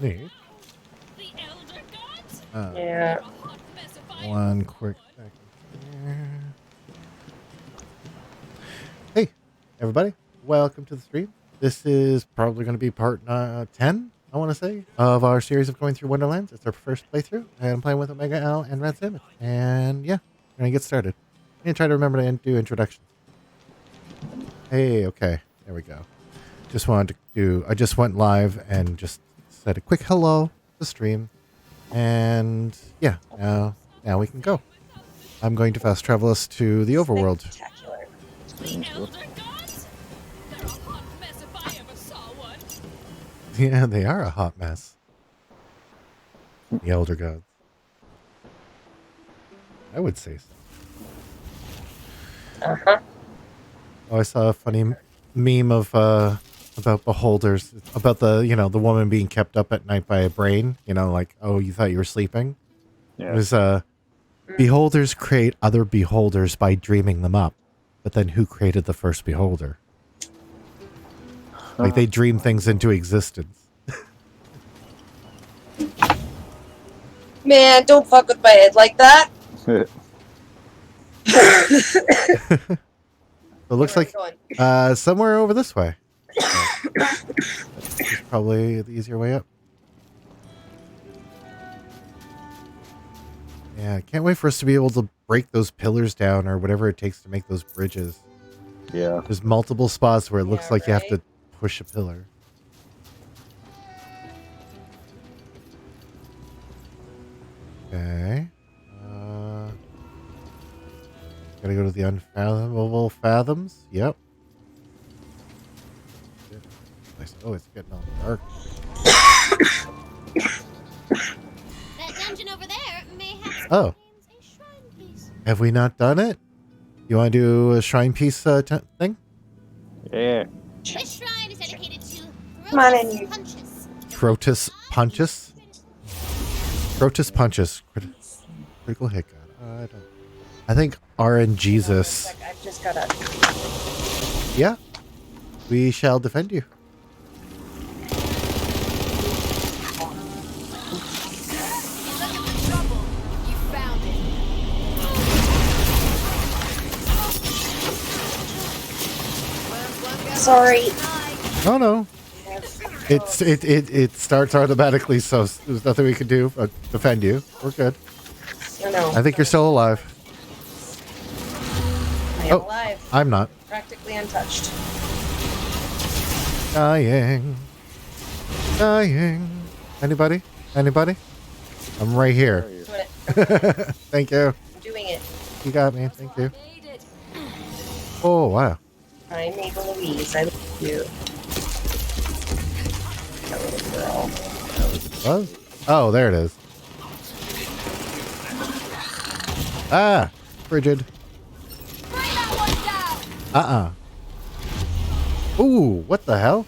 Neat. Yeah. One quick second here. Hey, everybody. Welcome to the stream. This is probably going to be part 10, I want to say, of our series of going through Wonderlands. It's our first playthrough, and I'm playing with OmegaAl and RatSammich. And yeah, we're going to get started. I'm going to try to remember to do introductions. Hey, okay. There we go. I just went live and just said a quick hello to the stream. And yeah, now we can go. I'm going to fast travel us to the overworld. Spectacular. Yeah, they are a hot mess. The elder gods. I would say so. Uh-huh. Oh, I saw a funny meme of about beholders, about the the woman being kept up at night by a brain. Like, oh, you thought you were sleeping. Yeah. It was beholders create other beholders by dreaming them up, but then who created the first beholder? Like, they dream things into existence. Man, don't fuck with my head like that. It looks like somewhere over this way. That's probably the easier way up. Yeah, I can't wait for us to be able to break those pillars down or whatever it takes to make those bridges. Yeah. There's multiple spots where it looks like you have to push a pillar. Okay. Gotta go to the unfathomable fathoms. Yep. Oh, it's getting all dark. That dungeon over there may have Oh. a shrine piece. Have we not done it? You want to do a shrine piece thing? Yeah. This shrine is dedicated to Come on in here. Punches. Protus Punches? Protus Punches. Critical hit god. I think RNGesus. I've just gotta. Yeah. We shall defend you. Sorry. No. It starts automatically, so there's nothing we can do but defend you. We're good. No. I think you're still alive. I am alive. I'm not. Practically untouched. Dying. Anybody? I'm right here. Doing it. Thank you. I'm doing it. You got me. Thank you. Oh, wow. I'm Mabel Louise. I love you. That little girl. Oh, there it is. Ah, frigid. Ooh, what the hell?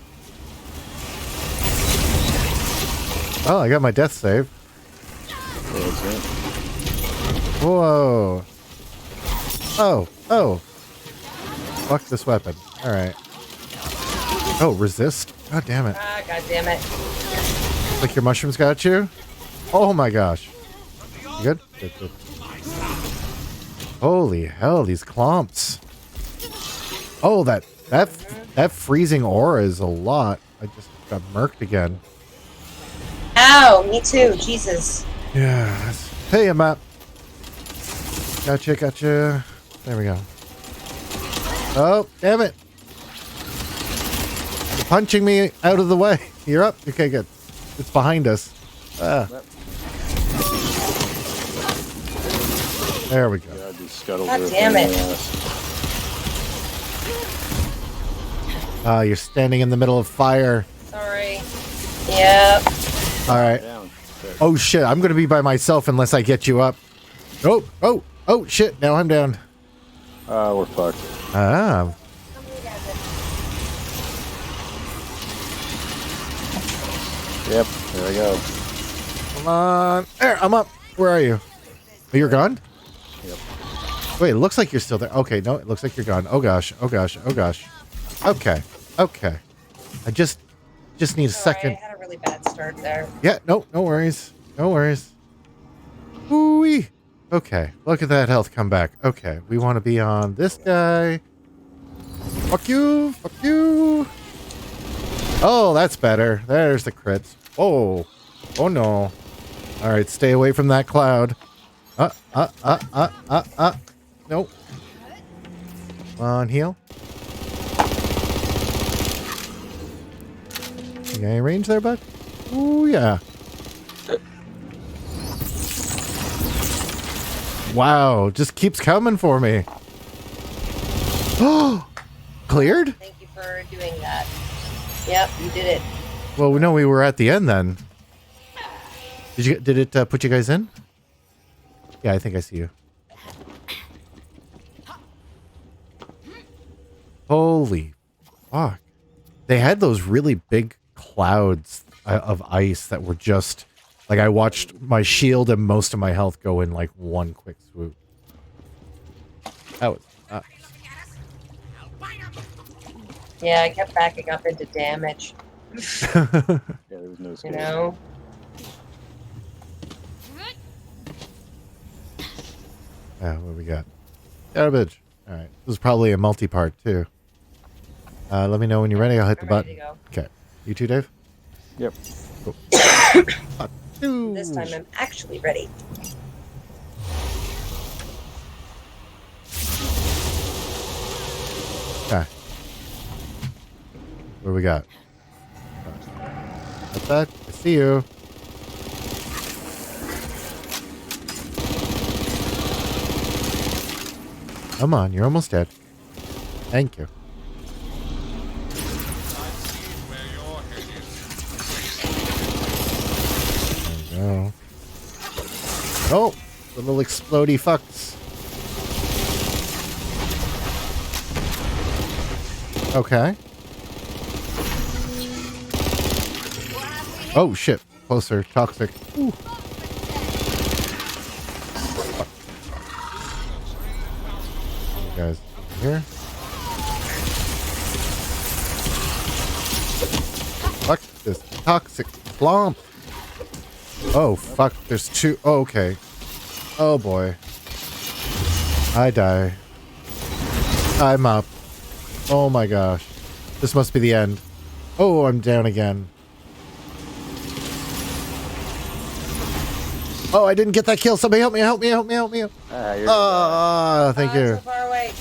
Oh, I got my death save. Whoa. Oh. Fuck this weapon. Alright. Oh, resist? God damn it. God damn it. Like your mushrooms got you? Oh my gosh. You good? Good. Holy hell, these clomps. Oh, that freezing aura is a lot. I just got murked again. Ow, me too. Jesus. Yeah. Hey, I'm up. Gotcha. There we go. Oh, damn it. You're punching me out of the way. You're up? Okay, good. It's behind us. There we go. God damn it. You're standing in the middle of fire. Sorry. Yep. Alright. Oh shit, I'm gonna be by myself unless I get you up. Oh shit, now I'm down. We're fucked. Ah. Yep, there we go. Come on. There, I'm up. Where are you? Oh, you're gone? Yep. Wait, it looks like you're still there. Okay, no, it looks like you're gone. Oh gosh. Okay. I just need a second. I had a really really bad start there. Yeah, no worries. No worries. Ooh-wee. Okay, look at that health come back. Okay, we want to be on this guy. Fuck you. Fuck you. Oh, that's better. There's the crits. Oh. Oh, no. All right, stay away from that cloud. Nope. Come on, heal. You got any range there, bud? Ooh, yeah. Wow, just keeps coming for me. Oh, cleared? Thank you for doing that. Yep, you did it. Well, we know we were at the end then. Did it put you guys in? Yeah, I think I see you. Holy fuck. They had those really big clouds of ice that were just like I watched my shield and most of my health go in like one quick swoop. That was nuts. Yeah, I kept backing up into damage. Yeah, there was no You escape. know? What we got? Garbage. All right. This is probably a multi-part too. Let me know when you're ready. I'll hit the I'm button. ready to go. Okay. You too, Dave? Yep. Cool. Fuck. This time I'm actually ready. Okay. What do we got? What's that? I see you. Come on, you're almost dead. Thank you. There we go. Oh, the little explodey fucks. Okay. Oh shit. Closer. Toxic. Ooh. Fuck. You guys here. Fuck this toxic flomp. Oh fuck. There's two. Oh, okay. Oh boy. I die. I'm up. Oh my gosh. This must be the end. Oh, I'm down again. Oh, I didn't get that kill. Somebody help me, help me, help me, help me. You're Thank I'm you. so far away.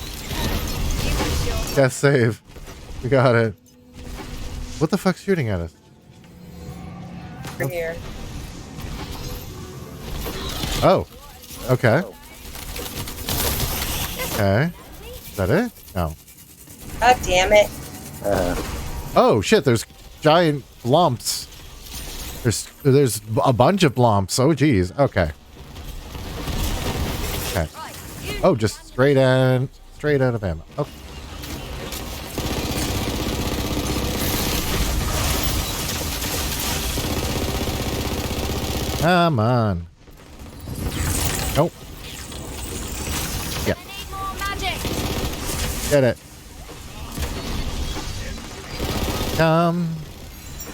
Death save. We got it. What the fuck's shooting at us? Over here. Oh. Okay. Okay. Is that it? No. God damn it. Oh shit, there's giant lumps. There's a bunch of lumps. Oh geez. Okay. Okay. Oh, just straight out of ammo. Okay. Come on. Nope. Yeah. Get it.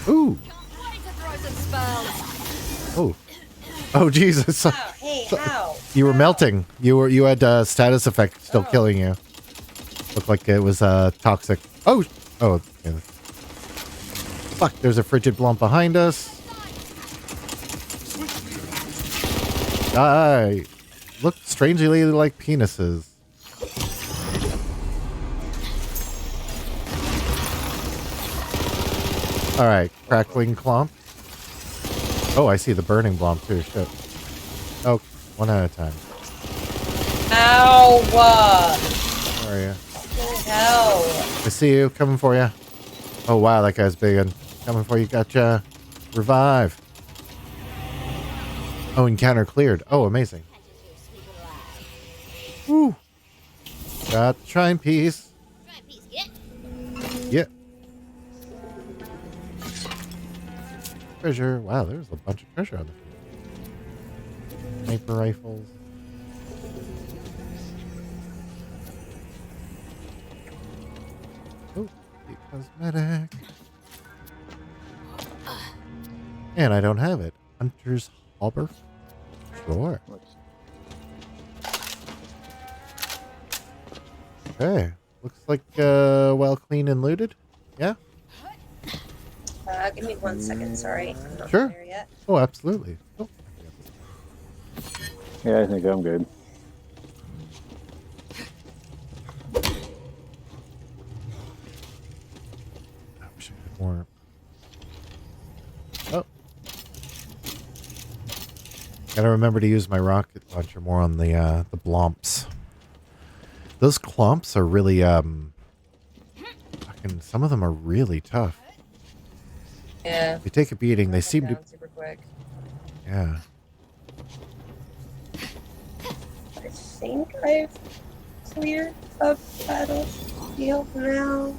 Ooh. Oh. Oh Jesus. Ow, hey, how? You were melting. You had status effect still killing you. Looked like it was toxic. Oh. Oh. Okay. Fuck. There's a frigid blump behind us. Die. Look strangely like penises. All right, crackling clump. Oh, I see the burning blump too. Shit. Oh, one at a time. Ow! Where are you? Fucking hell. I see you. Coming for you. Oh wow, that guy's big one. Coming for you. Gotcha. Revive. Oh, encounter cleared. Oh, amazing. Woo. Got the shrine piece. Yeah. Treasure. Wow, there's a bunch of treasure on the field. Sniper rifles. Oh, the cosmetic. And I don't have it. Hunter's Halberd? Sure. Okay. Looks like well clean and looted. Yeah? Give me 1 second, sorry. I'm not Sure. there yet. Oh, absolutely. Oh, Yeah, I think I'm good. I wish I had more. Oh. Gotta remember to use my rocket launcher more on the blomps. Those clomps are really fucking, some of them are really tough. Yeah. They take a beating. They seem to. Down super quick. Yeah. I think I've cleared the battlefield now.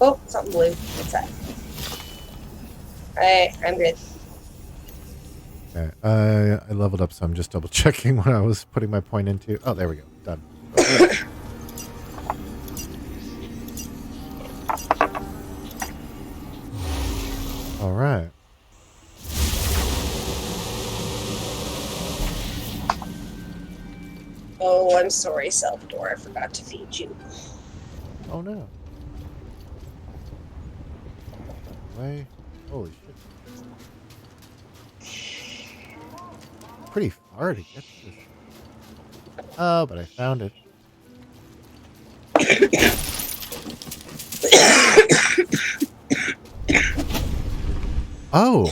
Oh, something blue. What's that? Alright, I'm good. Okay. I leveled up, so I'm just double checking what I was putting my point into. Oh, there we go. Done. All right. Oh, I'm sorry, Salvador. I forgot to feed you. Oh no. Way. Holy shit. Pretty far to get to this. Oh, but I found it. Oh.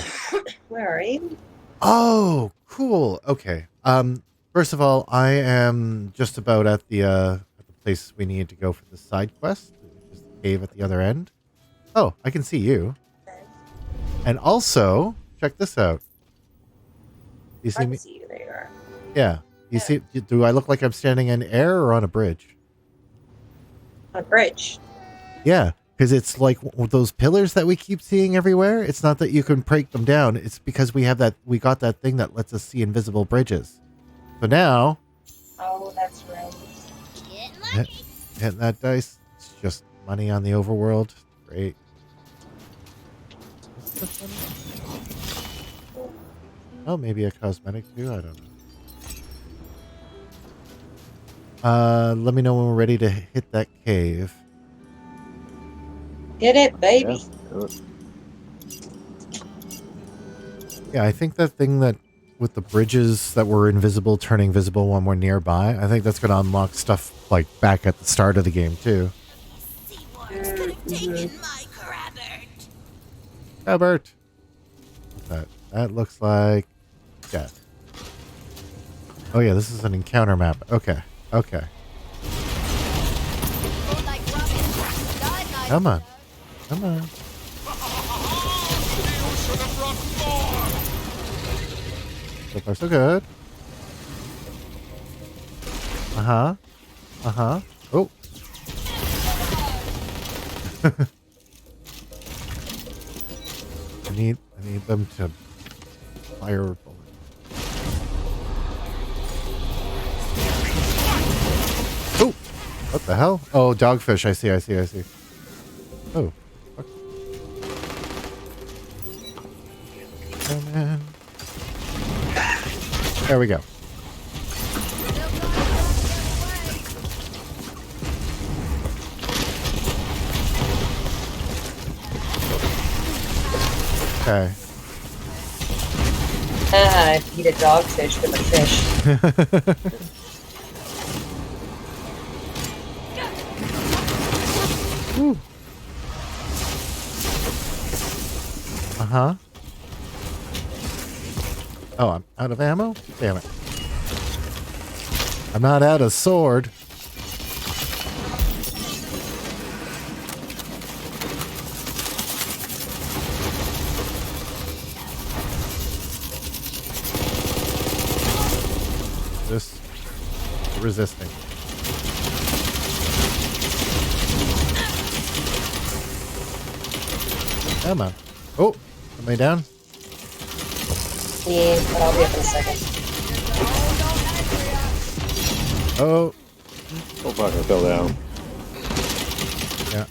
Where are you? Oh, cool. Okay. First of all, I am just about at the place we need to go for the side quest, which is the cave at the other end. Oh, I can see you. And also, check this out. You I see can me? see you. There you are. Yeah. You see? Do I look like I'm standing in air or on a bridge? On a bridge. Yeah, because it's like those pillars that we keep seeing everywhere. It's not that you can break them down. It's because we got that thing that lets us see invisible bridges. So now, Oh, that's right. Getting hit, lucky. hitting that dice. It's just money on the overworld. Great. What's this one? Oh, maybe a cosmetic too. I don't know. Let me know when we're ready to hit that cave. Hit it, baby. Yes, do it. Yeah, I think that thing that with the bridges that were invisible turning visible when we're nearby, I think that's going to unlock stuff like back at the start of the game too. Seaworms could have taken my crabbert. Albert. What's that? That looks like death. Oh yeah, this is an encounter map. Okay. Okay. Rolled like rockets, died like Come on. dogs. Come on. So far so good. Uh-huh. Uh-huh. Oh. I need them to fire bullets. Oh, what the hell? Oh, dogfish. I see. Oh, fuck. Come in. There we go. Okay. I feed a dogfish with a fish. Woo. Uh-huh. Oh, I'm out of ammo? Damn it. I'm not out of sword. Just resisting. Come on. Oh, somebody down? Yeah, but I'll be up in a second. Oh, Oh fuck, I fell down. yeah.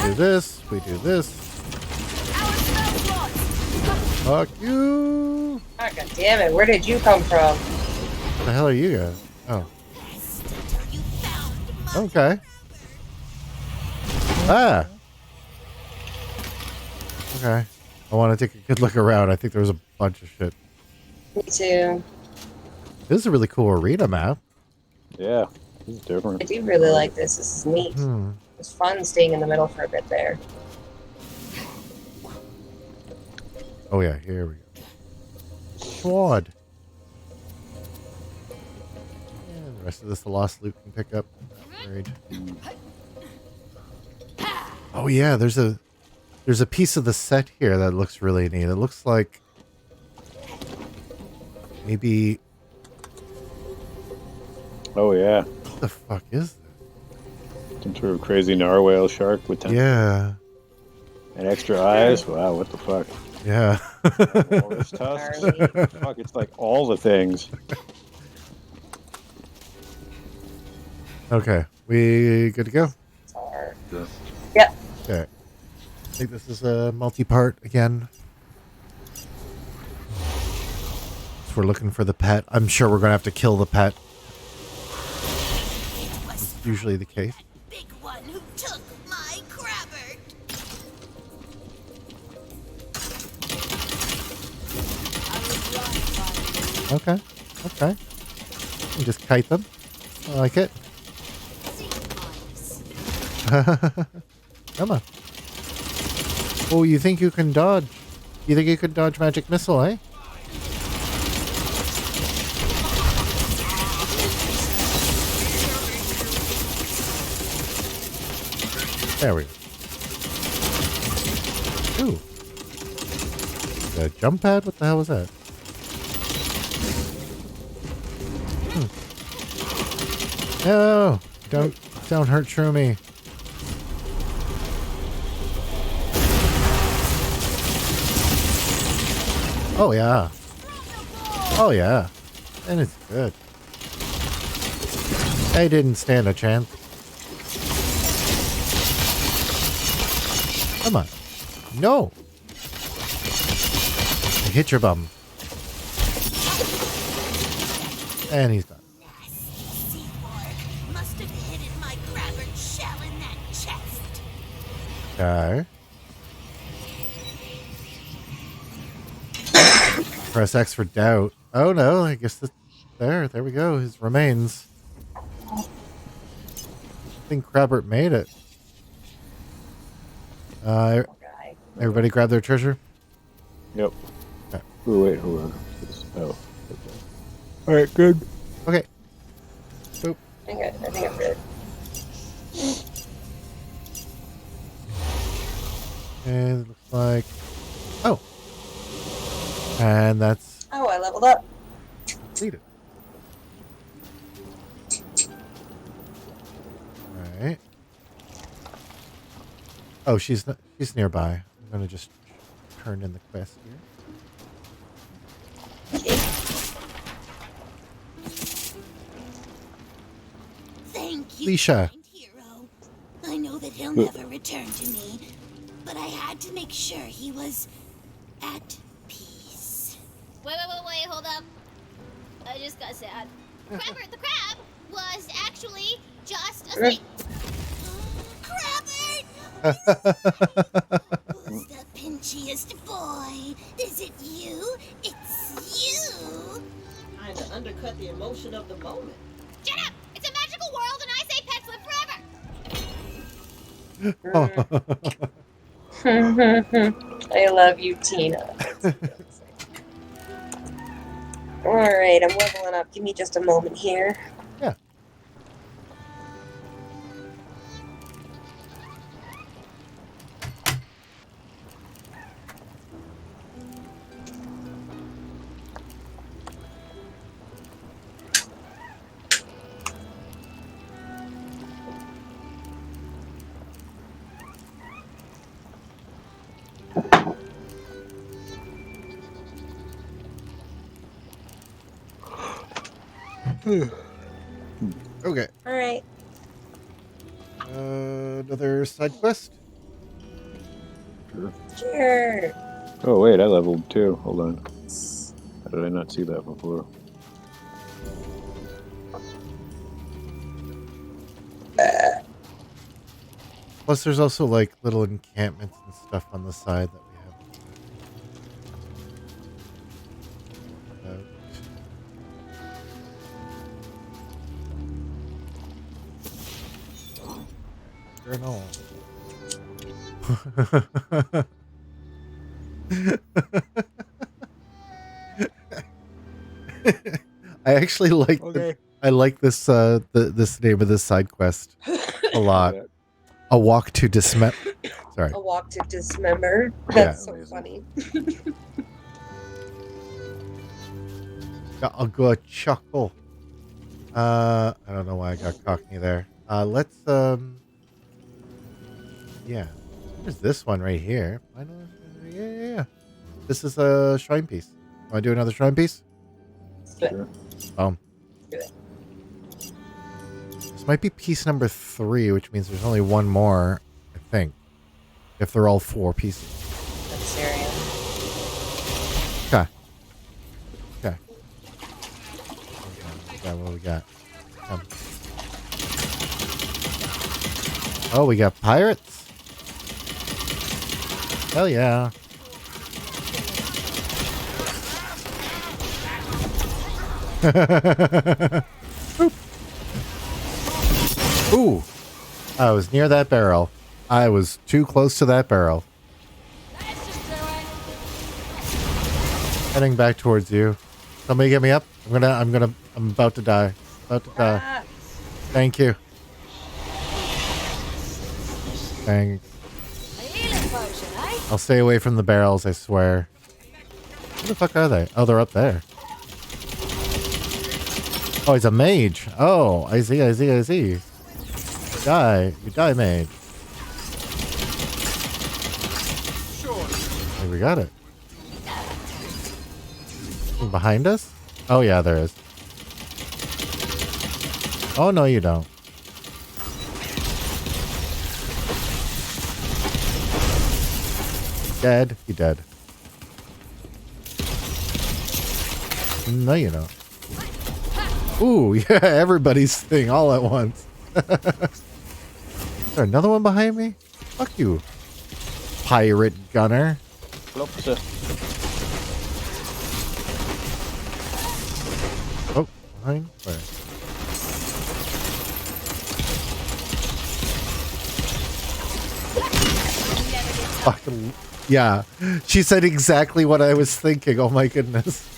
do this. We do this. Fuck you. Oh, God damn it. Where did you come from? What the hell are you guys? Oh. Okay. Ah. Okay. I want to take a good look around. I think there was a bunch of shit. Me too. This is a really cool arena map. Yeah, this is I different. do really like this. This is neat. Hmm. It was fun staying in the middle for a bit there. Oh yeah, here we go. Sword. And the rest of this the lost loot can pick up. Not worried. Oh yeah, there's a piece of the set here that looks really neat. It looks like maybe Oh yeah, what the fuck is that? some sort of crazy narwhal shark with Yeah. and extra eyes. Wow, what the fuck? Yeah. All this tusks. Gnarly. Fuck, it's like all the things. Okay. We good to go? Tar. Yep. Okay. I think this is a multi-part again. So we're looking for the pet. I'm sure we're going to have to kill the pet. It's usually the case. Big one who took my crabber. Okay. Okay. You just kite them. I like it. Come on. Oh, you think you can dodge? You think you could dodge magic missile, eh? There we go. Ooh. The jump pad? What the hell was that? No! Don't hurt Shroomy. Oh yeah. Oh yeah. And it's good. They didn't stand a chance. Come on. No! I hit your bum. And he's done. Must have hidden my crabber shell in that chest. Okay. Press X for doubt. Oh no, I guess there we go. His remains. I think Crabbert made it. Guy. Everybody grab their treasure. Yep. Okay. Oh wait, hold on. Oh. Okay. All right, good. Okay. Boop. I think I'm good. And it looks like. Oh. And that's Oh, I leveled up. completed. Alright. Oh, she's nearby. I'm gonna just turn in the quest here. Okay. Thank you, Leisha. kind hero. I know that he'll never return to me, but I had to make sure he was at peace. Wait, hold up. I just got sad. Crabber the crab was actually just asleep. Crabbert! Who's the pinchiest boy? Is it you? It's you! Trying to undercut the emotion of the moment. Shut up! It's a magical world and I say pets live forever! I love you, Tina. Alright, I'm leveling up. Give me just a moment here. Yeah. Okay. Alright. Another side quest. Sure. Sure. Oh wait, I leveled too. Hold on. How did I not see that before? Plus, there's also like little encampments and stuff on the side that we haven't. Journal. I actually like I like this this name of this side quest a lot. A walk to dismember. Sorry. A walk to dismember. Yeah. That's so funny. I'll go a chuckle. I don't know why I got Cockney there. Let's yeah. There's this one right here. Yeah. This is a shrine piece. Want to do another shrine piece? Sure. This might be piece number 3, which means there's only one more, I think. If they're all 4 pieces. That's serious. Okay. What we got? Oh, we got pirates. Hell yeah. Ooh. I was near that barrel. I was too close to that barrel. Heading back towards you. Somebody get me up. I'm about to die. Thank you. Thanks. I'll stay away from the barrels, I swear. Where the fuck are they? Oh, they're up there. Oh, he's a mage. Oh, I see. You die, mage. Hey, we got it. Behind us? Oh, yeah, there is. Oh, no, you don't. Dead. You dead. No, you don't. Ooh, yeah, everybody's thing all at once. Is there another one behind me? Fuck you, pirate gunner. Oh, behind? Where? Fucking, yeah. She said exactly what I was thinking. Oh my goodness.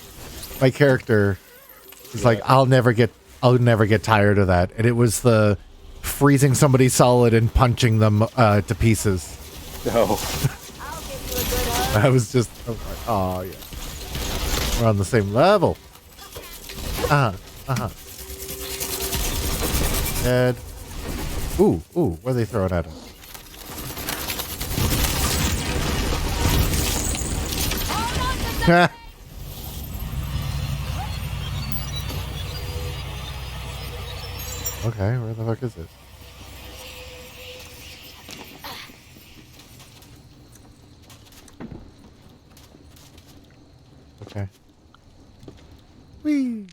My character is like, I'll never get tired of that. And it was the freezing somebody solid and punching them to pieces. No. I was like, oh yeah. We're on the same level. Dead. Ooh, what are they throwing at us? Okay, where the fuck is it? Okay. Whee!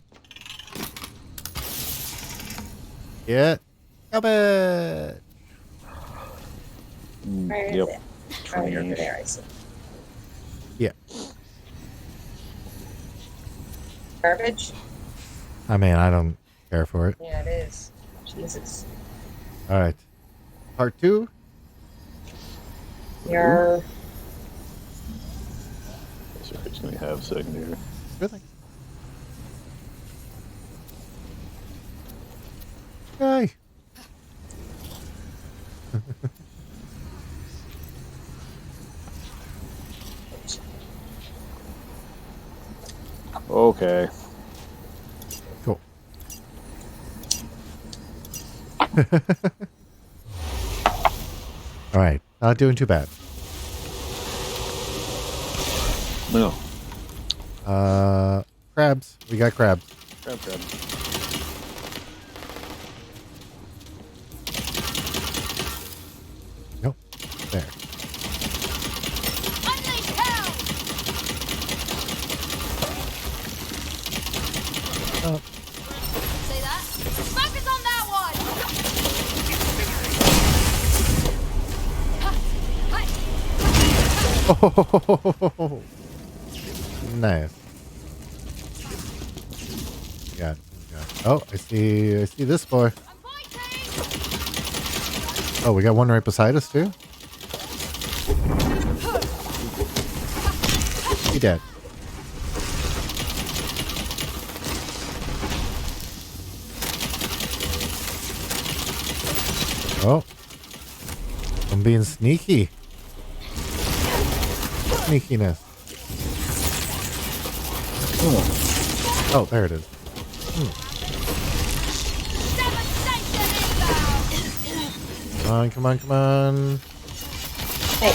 Yeah. Garbage! Where is Yep. it? Oh, you're over there, I see. Yeah. Garbage? I mean, I don't care for it. Yeah, it is. Jesus. Alright. Part 2? You're... Sorry, it's gonna have a second here. Good thing. Yay! Okay. Cool. Alright. Not doing too bad. No. Crabs. We got crabs. Crab. Nope. There. Oh, nice. Got. Oh, I see this boy. Oh, we got one right beside us too. He dead. Oh, I'm being sneaky. Sneakiness. Oh, there it is. Come on, come on, come on. Hey,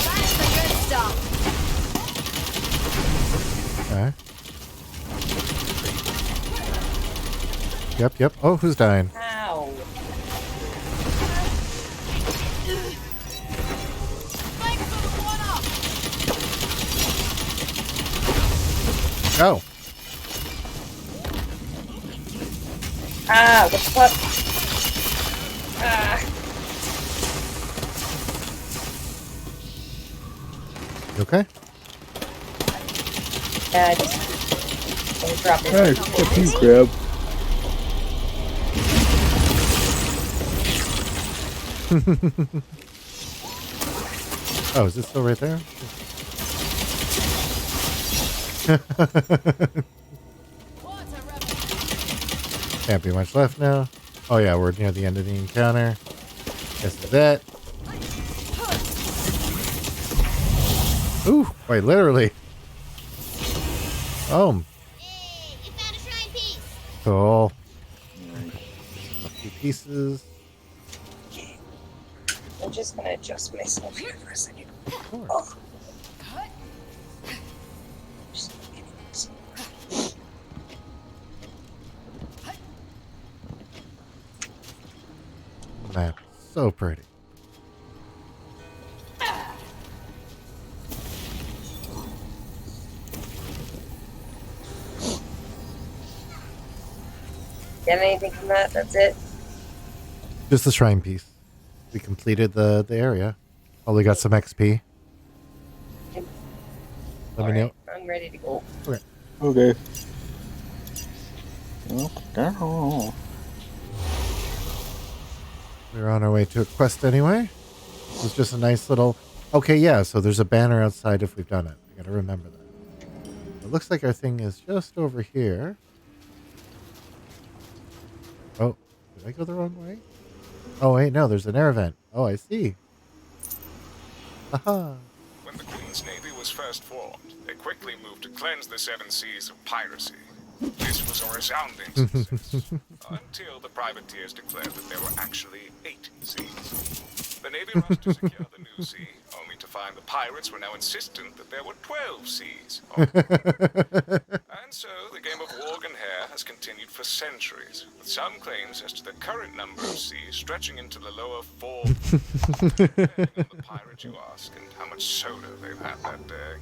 Okay. Yep. Oh, who's dying? ow. Go. Ah, what the fuck? Ah. You okay? Yeah, just don't drop it. Hey, fuck you, crab. Oh, is it still right there? Can't be much left now. Oh yeah, we're near the end of the encounter. Guess it's it. Ooh, wait, literally. Oh, Hey, you found a shrine piece. cool. A few pieces. I'm just gonna adjust myself here for a second. Of course. Oh. Man, so pretty. Get anything from that? That's it? Just the shrine piece. We completed the area. Probably got some XP. Let me know. I'm ready to go. Okay. Oh, We're on our way to a quest anyway. It was just a nice little... Okay, yeah, so there's a banner outside if we've done it. I gotta remember that. It looks like our thing is just over here. Oh, did I go the wrong way? Oh, wait, no, there's an air vent. Oh, I see. Aha. When the Queen's Navy was first formed, they quickly moved to cleanse the seven seas of piracy. This was a resounding success, until the privateers declared that there were actually 8 seas. The Navy rushed to secure the new sea, only to find the pirates were now insistent that there were 12 seas. And so, the game of warg and hare has continued for centuries, with some claims as to the current number of seas stretching into the lower 4. Depending on the pirate you ask, and how much soda they've had that day.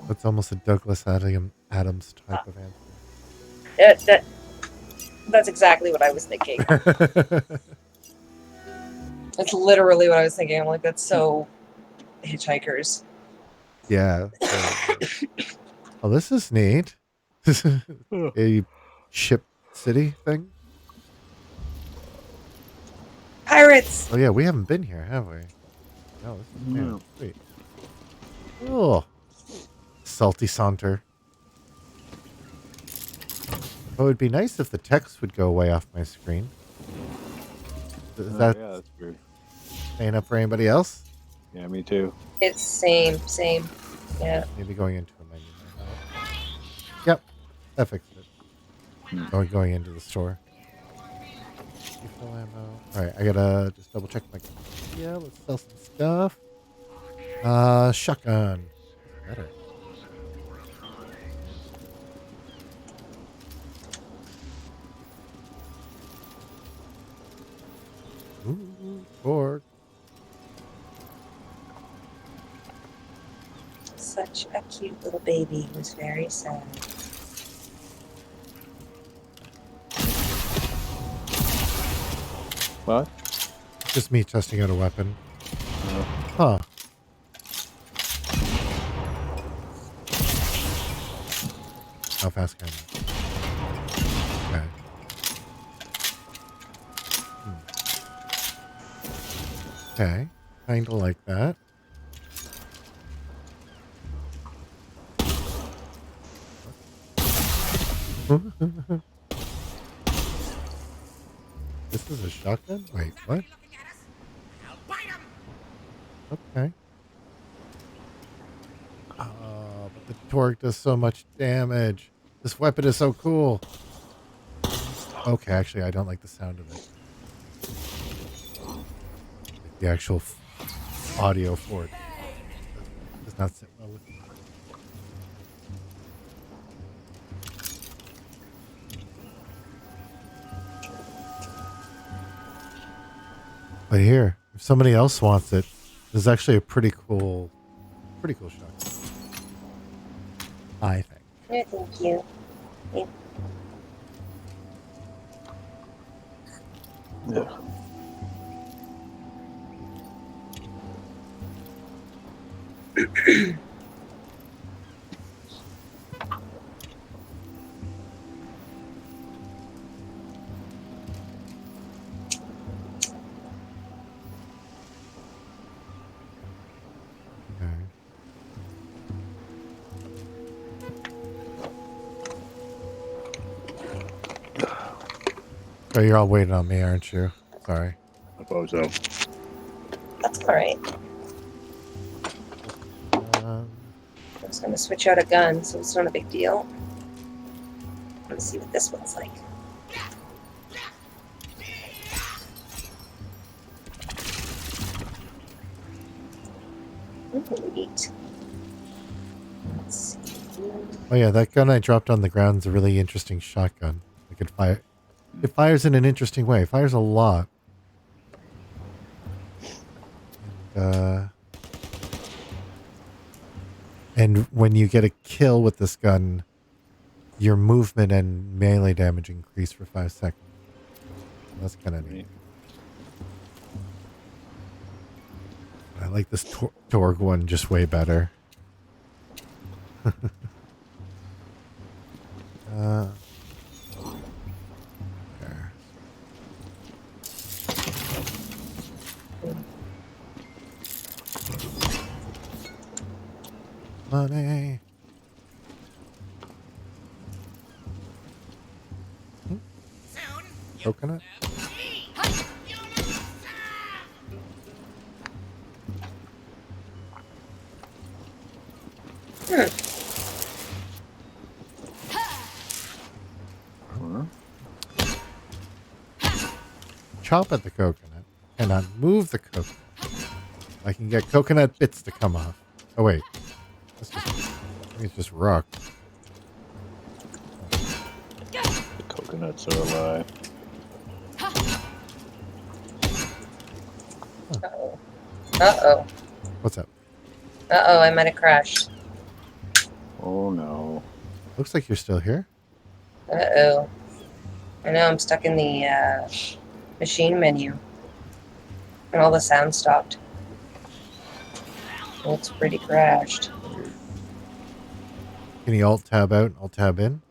That's almost a Douglas Adams type of answer. That's exactly what I was thinking. That's literally what I was thinking. I'm like, that's so Hitchhikers. Yeah. Oh, this is neat. A ship city thing. Pirates! Oh yeah, we haven't been here, have we? No, this is new. No. Sweet. Oh, salty saunter. Oh, it'd be nice if the text would go away off my screen. Is that yeah, that's weird. staying up for anybody else? Yeah, me too. It's same. Yeah. Maybe going into a menu. Yep, that fixed it. Going into the store. Refill ammo. All right, I gotta just double check my. Yeah, let's sell some stuff. Shotgun. Better. Ooh, pork. Such a cute little baby. He was very sad. What? Just me testing out a weapon. Huh. How fast can I move? Okay. Okay. Kinda like that. This is a shotgun? Wait, what? Okay. But the torque does so much damage. This weapon is so cool. Okay, actually, I don't like the sound of it. Like the actual audio for it does not sit well with me. But here, if somebody else wants it, this is actually a pretty cool shot. I think. Yeah, thank you. Yeah. Yeah. Okay. So you're all waiting on me, aren't you? Sorry. I suppose so. That's alright. Um, I was going to switch out a gun, so it's not a big deal. Let's see what this one's like. Ooh, neat. Let's see. oh yeah, that gun I dropped on the ground is a really interesting shotgun. It could fire. It fires in an interesting way. It fires a lot. And when you get a kill with this gun, your movement and melee damage increase for 5 seconds. That's kind of neat. I like this Torg one just way better. There. Money. Coconut? Chop at the coconut. Cannot move the coconut. I can get coconut bits to come off. Oh wait. That's just, I think it's just rock. The coconuts are alive. Uh-oh. Uh-oh. What's up? Uh-oh, I might have crashed. Oh no. Looks like you're still here. Uh-oh. I know, I'm stuck in the machine menu. And all the sound stopped. Well, it's pretty crashed. Can you alt tab out, alt tab in?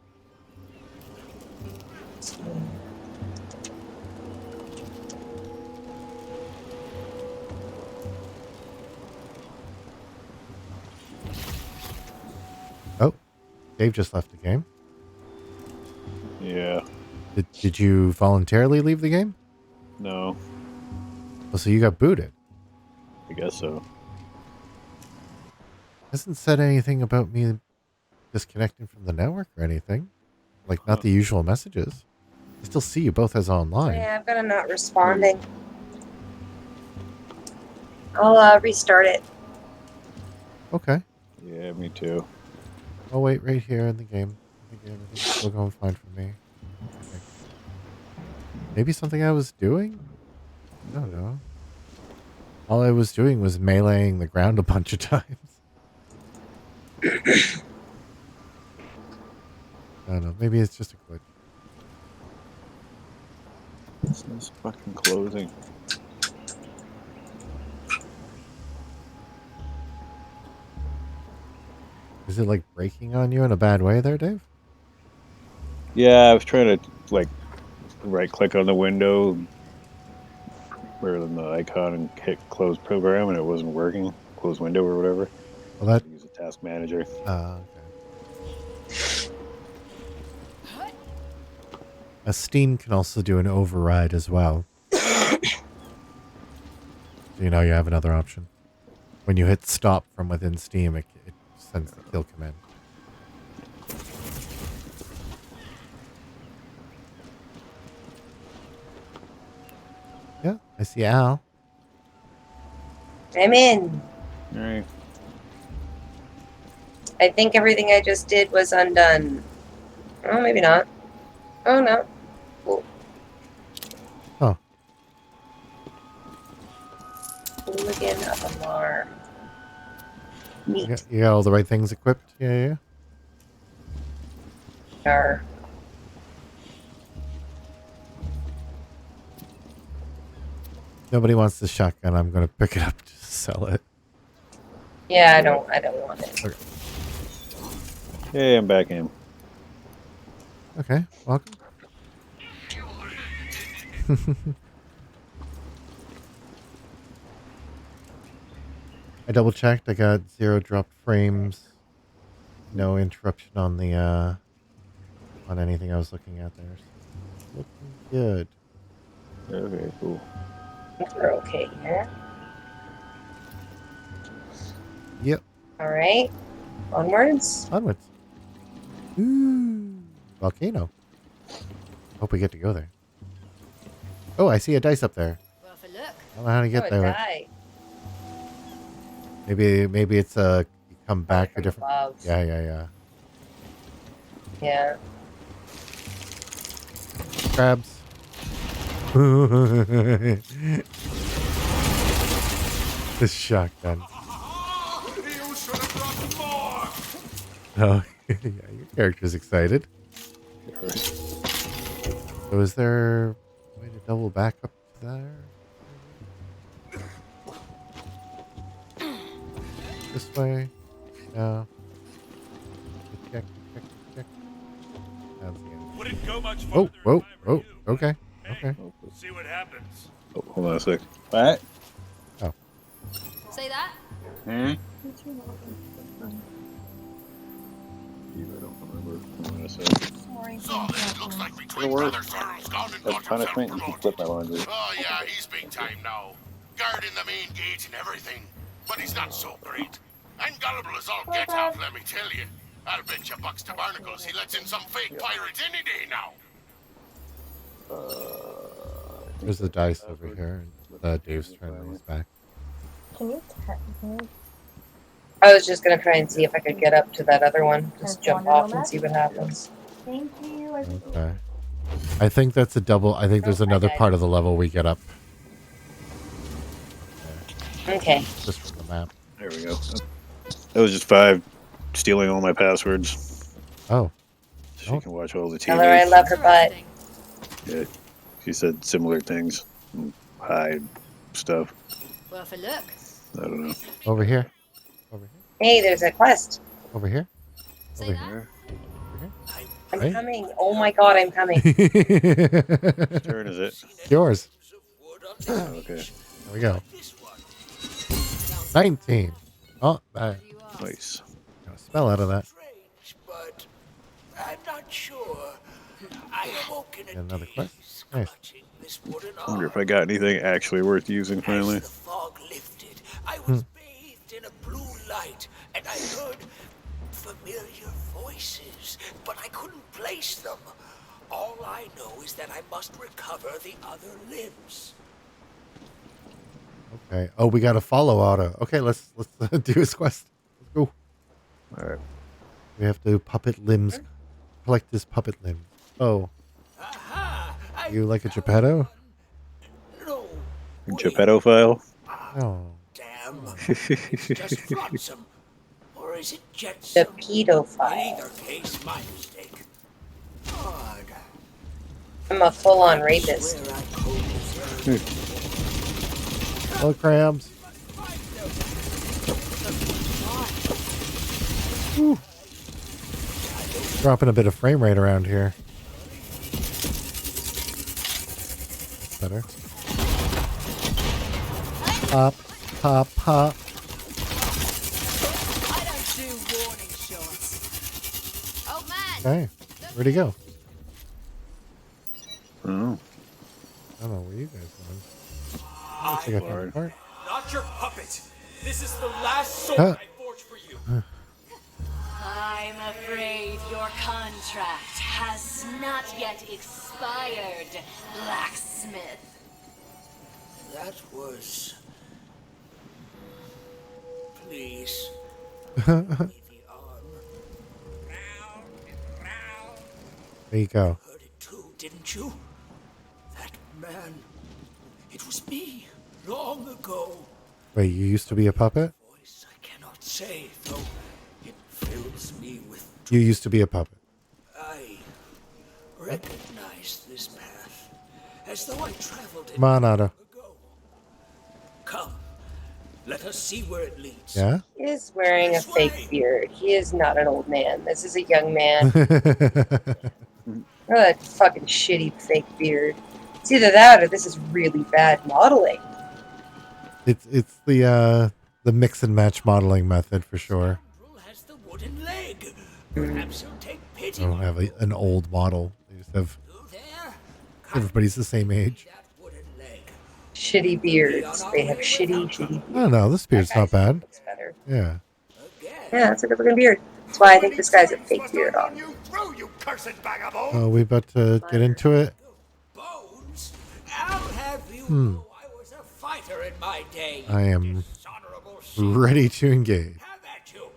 Oh, Dave just left the game. Yeah. Did you voluntarily leave the game? No. Oh, so you got booted. I guess so. Hasn't said anything about me disconnecting from the network or anything. Like, not the usual messages. I still see you both as online. Yeah, I've got a not responding. I'll restart it. Okay. Yeah, me too. I'll wait right here in the game. I think everything's still going fine for me. Okay. Maybe something I was doing? I don't know. All I was doing was meleeing the ground a bunch of times. I don't know. Maybe it's just a glitch. This is fucking closing. Is it like breaking on you in a bad way there, Dave? Yeah, I was trying to like right click on the window, rather than the icon, and hit close program, and it wasn't working. Close window or whatever. Well, that. Use a task manager. Okay. A Steam can also do an override as well. So you know you have another option. When you hit stop from within Steam, it sends the kill command. Yeah, I see Al. I'm in. All right. I think everything I just did was undone. Oh, maybe not. Oh, no. Cool. Oh. Hooligan alarm. Neat. You got all the right things equipped? Yeah. Car. Nobody wants the shotgun. I'm going to pick it up to sell it. Yeah, I don't want it. Okay. Hey, I'm back in. Okay, welcome. I double checked. I got 0 dropped frames. No interruption on the on anything I was looking at there. So looking good. Okay, cool. We're okay here. Yep. All right. Onwards. Onwards. Ooh, volcano. Hope we get to go there. Oh, I see a dice up there. Well, for look. I don't know how to get Oh, a there. die. Maybe it's you come back a From different. above. Yeah. Yeah. Crabs. This shotgun. You should have brought more. Oh, yeah, your character's excited. So is there a way to double back up to there? This way? No. Check. That's the end. Wouldn't go much Oh, farther whoa, if I were you, but okay. hey, see what happens. Oh, hold on a sec. What? Say that? Hmm? I don't remember. Hold on a sec. So this looks like between It'll work. Brother Thurl's gone and That's got punishment. himself You can flip my promoted. laundry. Oh yeah, he's big time now. Guarding the main gate and everything. But he's not so great. And gullible as all get out, let me tell you. I'll bet you bucks to barnacles he lets in some fake pirates any day now. There's the dice over here. And, Dave's trying to raise back. Can you tap me? I was just gonna try and see if I could get up to that other one. Just jump off and see what happens. Thank you. Okay. I think that's a double. I think there's another part of the level we get up. Okay. Just from the map. There we go. That was just 5 stealing all my passwords. Oh. So she can watch all the TV. Tell her I love her butt. Yeah, she said similar things. Hide stuff. Well, for look. I don't know. Over here. Hey, there's a quest. Over here. Say Over that? here. I'm Hey. coming. Oh my god, I'm coming. Whose turn is it? Yours. Okay. There we go. 19. Oh, I Nice. got a spell out of that. But I'm not sure. I awoke in a Another quest. daze, Nice. clutching this wooden I wonder if arm. I got anything actually worth using finally. As the fog lifted, I was bathed in a blue light, and I heard familiar voices, but I couldn't place them. All I know is that I must recover the other limbs. Okay. Oh, we got a follow auto. Okay, let's do his quest. Let's go. All right. We have to puppet limbs. Collect his puppet limbs. Oh, Aha! you like a Geppetto? No. wait, Geppetto file. Oh. Damn. It's just flotsam. Or is it jetsam? The pedophile. In either case, my mistake. God. I'm a full-on rapist. Swear I told you so. Hello, crabs. Whew. Dropping a bit of frame rate around here. Better. Pop, pop, pop. I don't do warning shots. Oh man. Okay. Where'd he go? Oh. I don't know where you guys went. I Looks like I am found a part. not your puppet. This is the last sword Huh. I forged for you. I'm afraid your contract has not yet expired, blacksmith. That was. Please. There you go. Heard it too, didn't you? That man. It was me, long ago. Wait, you used to be a puppet? Voice I cannot say, though it fills me with. You used to be a puppet. I recognize this path, as though I traveled it Come on, Otto. ago. Come, let us see where it leads. Yeah? He is wearing a fake beard. He is not an old man. This is a young man. Oh, that fucking shitty fake beard. It's either that or this is really bad modeling. It's the mix and match modeling method for sure. Has the wooden leg. Perhaps he'll take I pity. don't have an old model. They just have There, everybody's the same age. that wooden leg. Shitty beards. They have shitty beards. I don't know. This beard's not bad. Looks better. Yeah. Yeah, it's a good looking beard. That's why I think this guy's a fake beard on. You through, you cursed vagabond. Oh, we about to get into it. Bones, I'll have you know I was a fighter in my day. I am Dishonorable sheep. ready to engage. Have at you.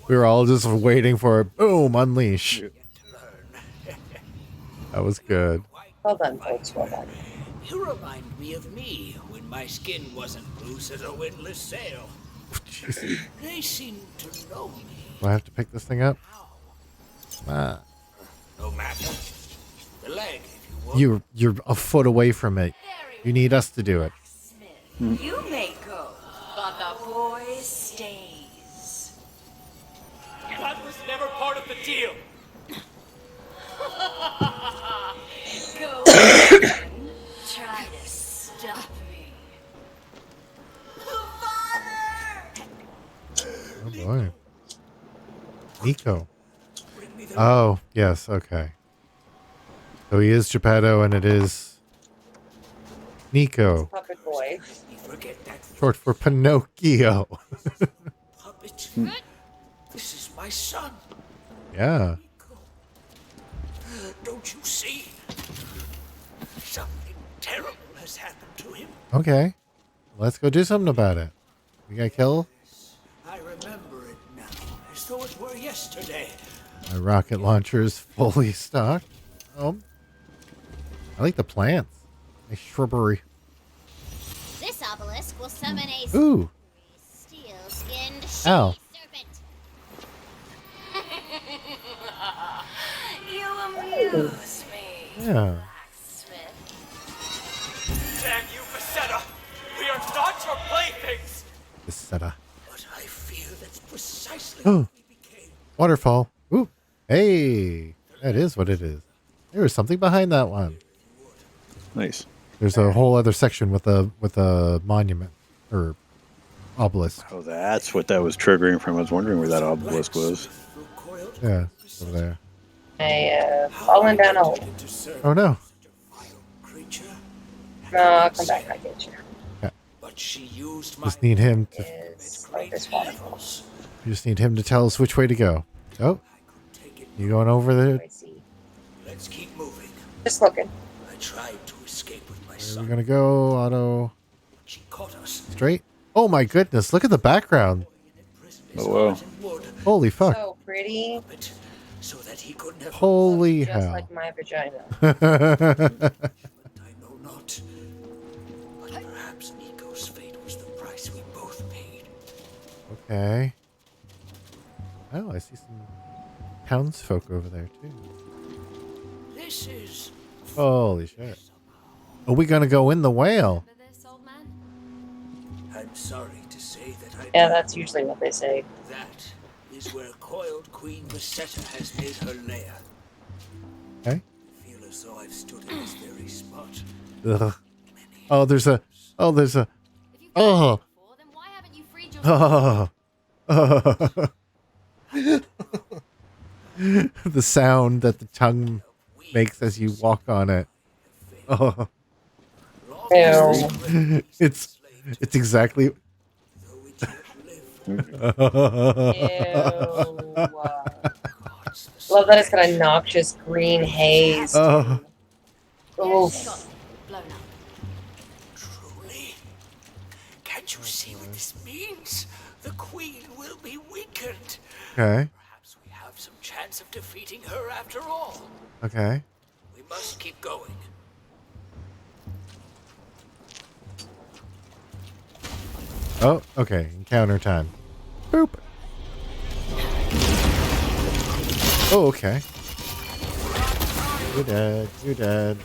We were all just waiting for it. Boom, unleash. That was good. Well done, folks. Well done. You remind me of me when my skin wasn't loose as a windless sail. Jeez. They seem to know me. Do I have to pick this thing up? Ah. No matter. The leg, if you will. You're a foot away from it. You need us to do it. You may go, but the boy stays. That was never part of the deal. Go on. Try to stop me. Oh boy. Nico. Oh, yes, okay. So he is Geppetto and it is Nico. Puppet boy. Forget that Short for Pinocchio. puppet. This is my son. Yeah. Don't you see? Something terrible has happened to him. Okay. Let's go do something about it. We got kill. I remember it now, as though it were yesterday. My rocket launcher is fully stocked. Oh. I like the plants. Nice shrubbery. This obelisk will summon a Ooh. steel-skinned Ow. serpent. You amuse me, Yeah. blacksmith. Damn you, Vasetta! We are not your playthings! Etc. But I fear that's precisely Oh. what we became. Waterfall. Ooh. Hey. That is what it is. There was something behind that one. Nice. There's a whole other section with a monument or obelisk. Oh, that's what that was triggering from. I was wondering where that obelisk was. Yeah, it's over there. I fallen down a hole. Oh no. No, I'll come back. I get you. But she used my Just need him to. It's like this waterfall. You just need him to tell us which way to go. Oh, you going over there? I see. Let's keep moving. Just looking. I tried to escape with my Where are son. we gonna go? Auto She caught us. straight. Oh my goodness! Look at the background. Oh, wow. Wood, Holy fuck! So pretty. but so that he couldn't have. Holy Just hell! like my vagina. I know not. But perhaps Nico's fate was the price we both paid. Okay. Oh, I see some townsfolk over there too. This is Holy shit! Are we gonna go in the whale? I'm sorry to say that I Yeah, do. that's usually what they say. That is where coiled Queen Basetta has made her lair. Okay. I feel as though I've stood in this very spot. Ugh. Oh, there's a. Oh, there's a. Oh. Oh. The sound that the tongue makes as you walk on it. Oh. Ew. It's exactly. Ew. Love that it's got a noxious green haze. Oh. Oof. Truly? Can't you see what this means? The Queen will be weakened. Okay. Perhaps we have some chance of defeating her after all. Okay. We must keep going. Oh, okay. Encounter time. Boop. Oh, okay. You're dead. You're dead.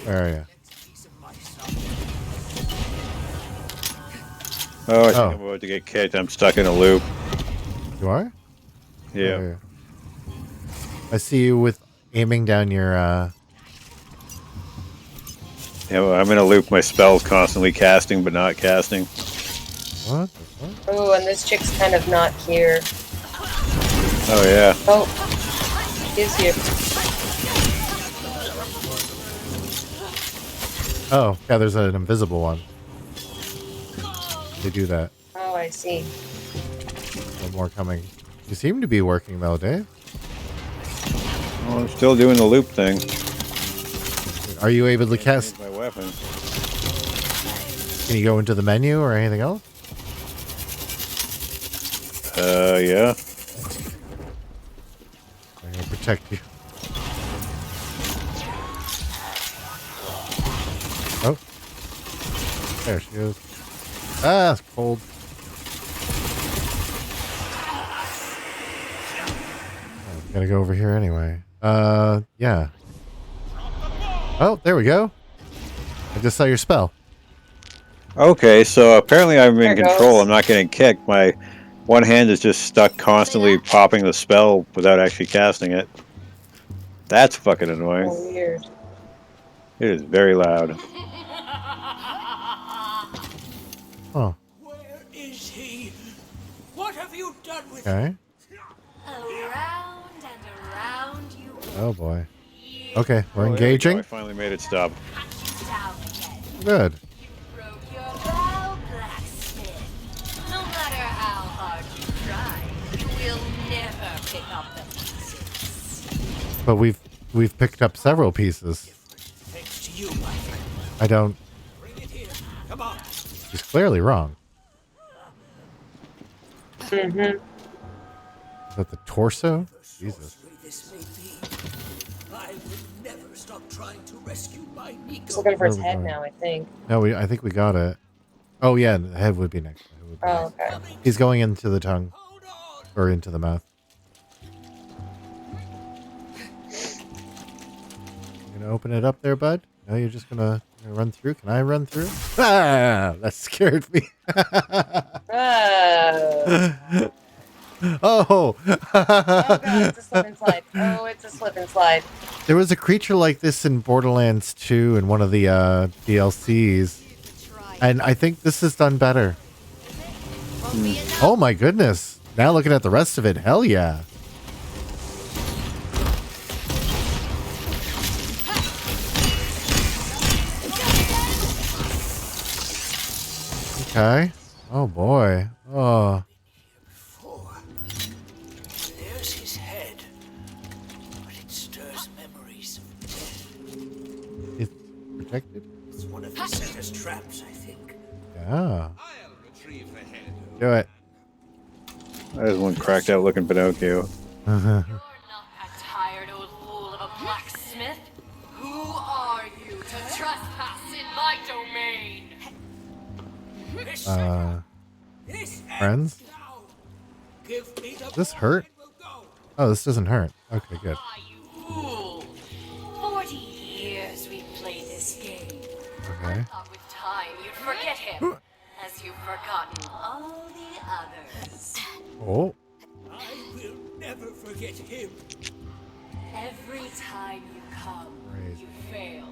Where are you? Oh, I think I'm about to get kicked. I'm stuck in a loop. You are? Yeah. Where are you? I see you with aiming down your. Yeah, well, I'm in a loop. My spell's constantly casting, but not casting. What the fuck? Oh, and this chick's kind of not here. Oh, yeah. Oh, she's here. Oh, yeah, there's an invisible one. They do that. Oh, I see. No more coming. You seem to be working though, Dave. Well, I'm still doing the loop thing. Are you able to cast? My weapon. Can you go into the menu or anything else? Yeah. I'm gonna protect you. Oh. There she goes. Ah, it's cold. Oh, we gotta go over here anyway. Yeah. Oh, there we go. I just saw your spell. Okay, so apparently I'm There in it control. goes. I'm not getting kicked. My one hand is just stuck constantly popping the spell without actually casting it. That's fucking annoying. Oh, weird. It is very loud. Oh, Where is he? What have you done with okay. Around and around you Oh boy. Okay, we're Oh, there we go. engaging. I finally made it stop. down again. Good. Broke your bow, blacksmith. No matter how hard you try, you will never pick up the pieces. But we've picked up several pieces. Thanks to you, my friend. I don't. Bring it here. Come on. She's clearly wrong. Mm-hmm. Is that the torso? Jesus. Sorcery this may be. I will never stop trying to rescue my Nico. Just looking for his Where are we head going? now, I think. No, I think we got it. Oh yeah, the head would be next. It would be Oh, next. okay. He's going into the tongue Hold on. or into the mouth. You gonna open it up there, bud? No, you're just gonna run through. Can I run through? Ah, that scared me. Oh. Oh. Oh god, it's a slip and slide. Oh, it's a slip and slide. There was a creature like this in Borderlands 2 in one of the DLCs. And I think this is done better. Oh my goodness. Now looking at the rest of it, hell yeah. Okay. Oh boy. Oh. There's his head. But it stirs memories of death. It's protected? It's one of Basetta's traps, I think. Yeah. I'll retrieve the head. Do it. There's one cracked out looking Pinocchio. You're not a tired old fool of a blacksmith. Who are you to trespass in my domain? friends. Give me the This boy hurt? and we'll go. Oh, this doesn't hurt. Okay, good. Ah, you fool! 40 years we've played this game. I Okay. thought with time you'd forget him, as you've forgotten all the others. Oh, I will never forget him. Every time you come, Great. you fail.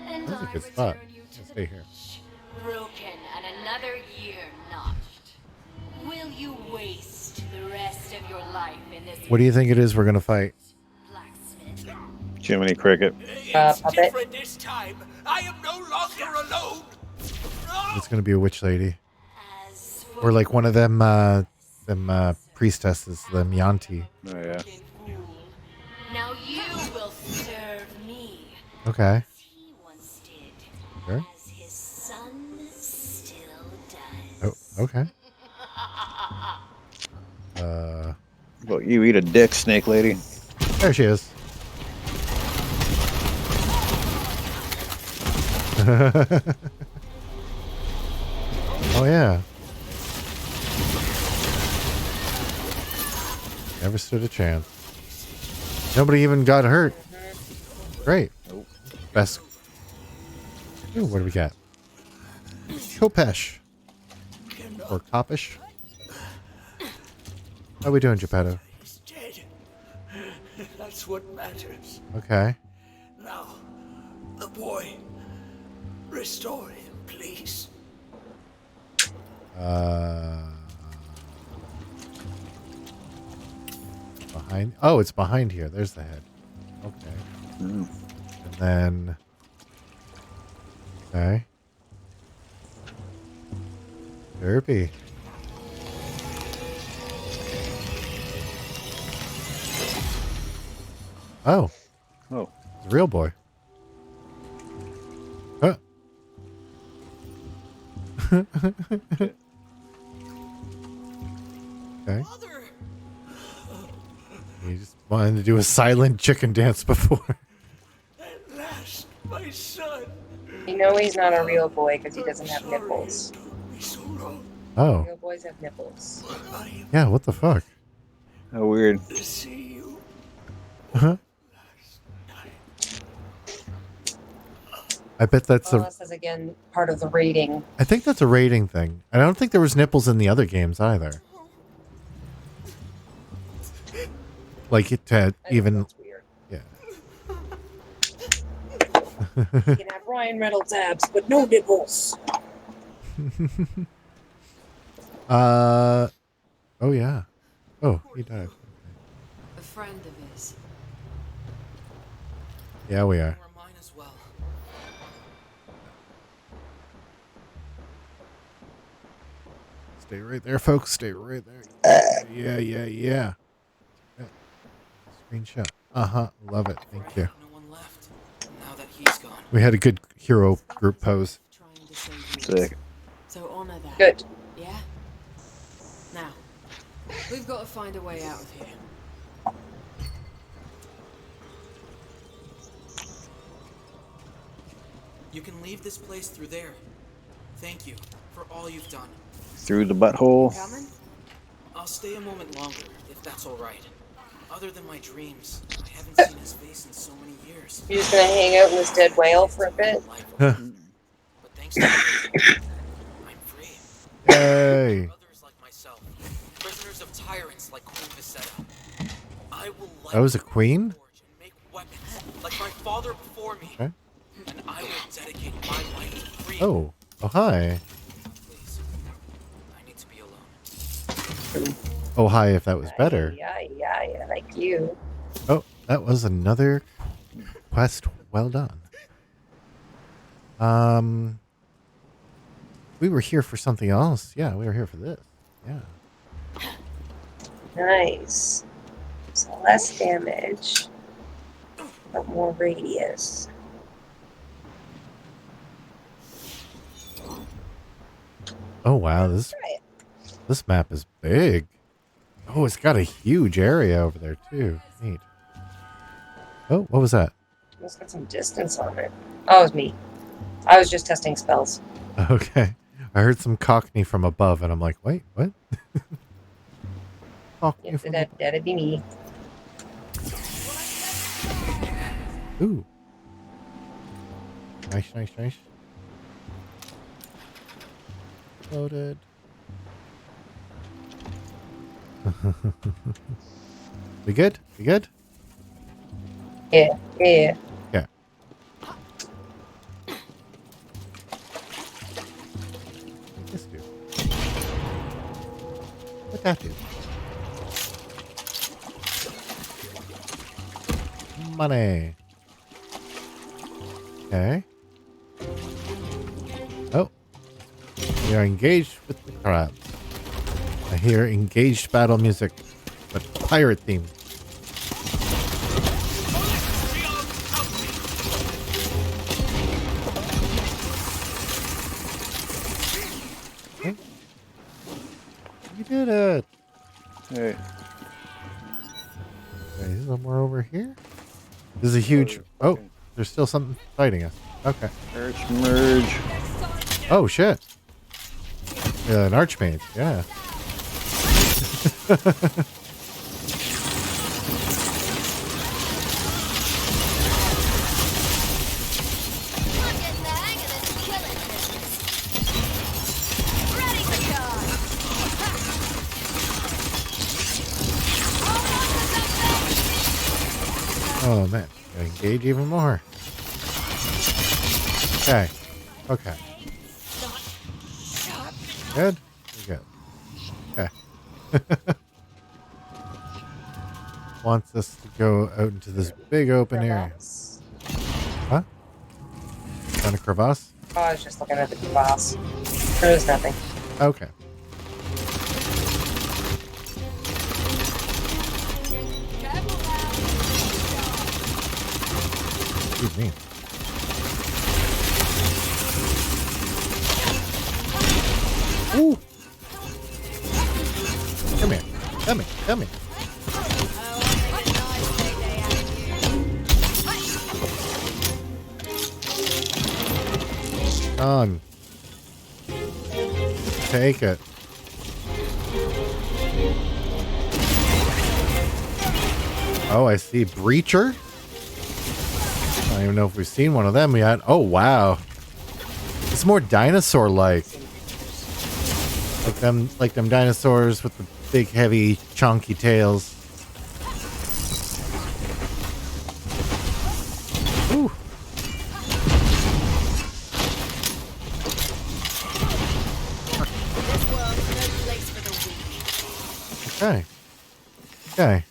And That's a I good spot. return you to Yeah, the stay here. beach, broken and another year notched. Will you waste the rest of your life in this What do you think it is we're gonna fight? blacksmith? Jiminy Cricket. It's puppet. different this time. I am no longer alone. It's gonna be a witch lady, As or like one of them priestesses, them Yanti. Oh yeah. fool, now you will serve me. Okay. As he once did. Sure. As his son still does. Oh, okay. Well, you eat a dick, snake lady. There she is. Oh yeah. Never stood a chance. Nobody even got hurt. Great. Best. Ooh, what do we got? Kopesh. Or Kopish. How we doing, Geppetto? He's dead. That's what matters. Okay. Now, the boy. Restore him, please. Behind. Oh, it's behind here. There's the head. Okay. And then. Okay. Derpy. Oh, Oh. it's a real boy. Huh. Okay. He just wanted to do a silent chicken dance before. At last, my son. You know he's not a real boy because he doesn't have nipples. It took me so long Oh, Real boys have nipples. yeah, what the fuck? How weird. to see you. Huh? I bet that's Well, a. this is again part of the rating. I think that's a rating thing. I don't think there was nipples in the other games either. Like it had I think even. that's weird. Yeah. You can have Ryan Reynolds abs, but no nipples. Oh yeah. Oh, he died. A friend of his. Yeah, we are. Or mine as well. Stay right there, folks. Stay right there. Yeah. Yeah. Screenshot. Love it. Thank you. No one left. Now that he's gone. We had a good hero group pose. Trying to save you. Sick. So honor that. Good. Yeah? Now, we've got to find a way out of here. You can leave this place through there. Thank you for all you've done. Through the butthole. Coming? I'll stay a moment longer, if that's all right. Other than my dreams, I haven't seen his face in so many years. You're just gonna hang out in this dead whale for a bit? But thanks to you, I'm free. Yay. Others like myself, prisoners of tyrants like Queen Visetta. I will light That was a queen? the forge and make weapons like my father before me. Okay. And I will dedicate my life to freeing. Oh. Oh, hi. Please, I need to be alone. Oh, hi, if that was better. Yeah, like you. Oh, that was another quest. Well done. We were here for something else. Yeah, we were here for this. Yeah. Nice. So less damage, but more radius. Oh, wow. This map is big. Oh, it's got a huge area over there, too. Neat. Oh, what was that? It's got some distance on it. Oh, it was me. I was just testing spells. Okay. I heard some Cockney from above, and I'm like, wait, what? Cockney Yes, from above. that'd be me. Ooh. Nice, nice, nice. Loaded. We good? We good? Yeah, yeah. Yeah. This do. What that do? Money. Okay. Oh. We are engaged with the crabs. I hear engaged battle music, but pirate theme. Okay. You did it. Hey. Okay, is there more over here? This is a huge... Oh, there's still something fighting us. Okay. Merge. Oh, shit. An archmage, yeah. I'm getting the hang of this killing business. Ready for charge. Oh, man. Gotta engage even more. Okay. Okay. Good? We're good. Okay. Wants us to go out into this big open area. Huh? Found a crevasse? Oh, I was just looking at the boss. There was nothing. Okay. Excuse me. Ooh! Come here. Come here. Come here. On. Take it. Oh, I see. Breacher? I don't even know if we've seen one of them yet. Oh, wow. It's more dinosaur-like. Like them dinosaurs with the big, heavy, chunky tails. Ooh. Okay. Okay.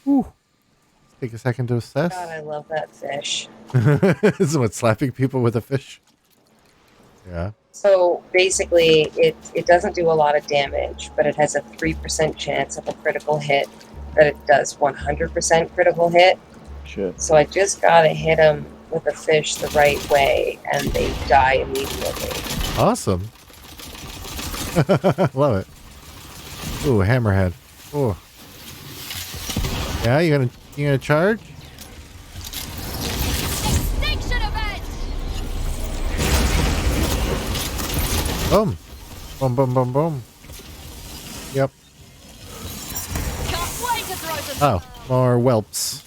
Ooh. Let's take a second to assess. God, I love that fish. Is what, slapping people with a fish? Yeah. So basically, it doesn't do a lot of damage, but it has a 3% chance of a critical hit. But it does 100% critical hit. Shit. So I just gotta hit them with a fish the right way, and they die immediately. Awesome. Love it. Ooh, hammerhead. Ooh. Yeah, you gonna charge? Extinction event! Boom. Boom, boom, boom, boom. Yep. Can't wait to throw some Oh, more whelps.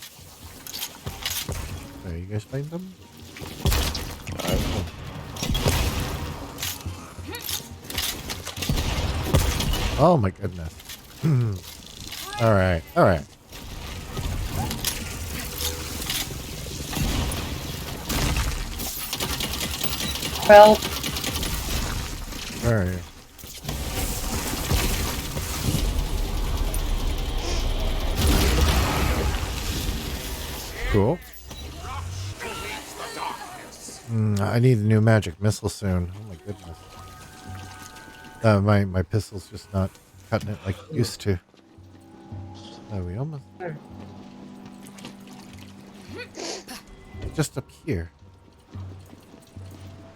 There, you guys find them? Oh my goodness. Alright, alright. Well, Where are you? Cool. I need a new magic missile soon. Oh my goodness. My pistol's just not cutting it like it used to. Oh, we almost... Just up here.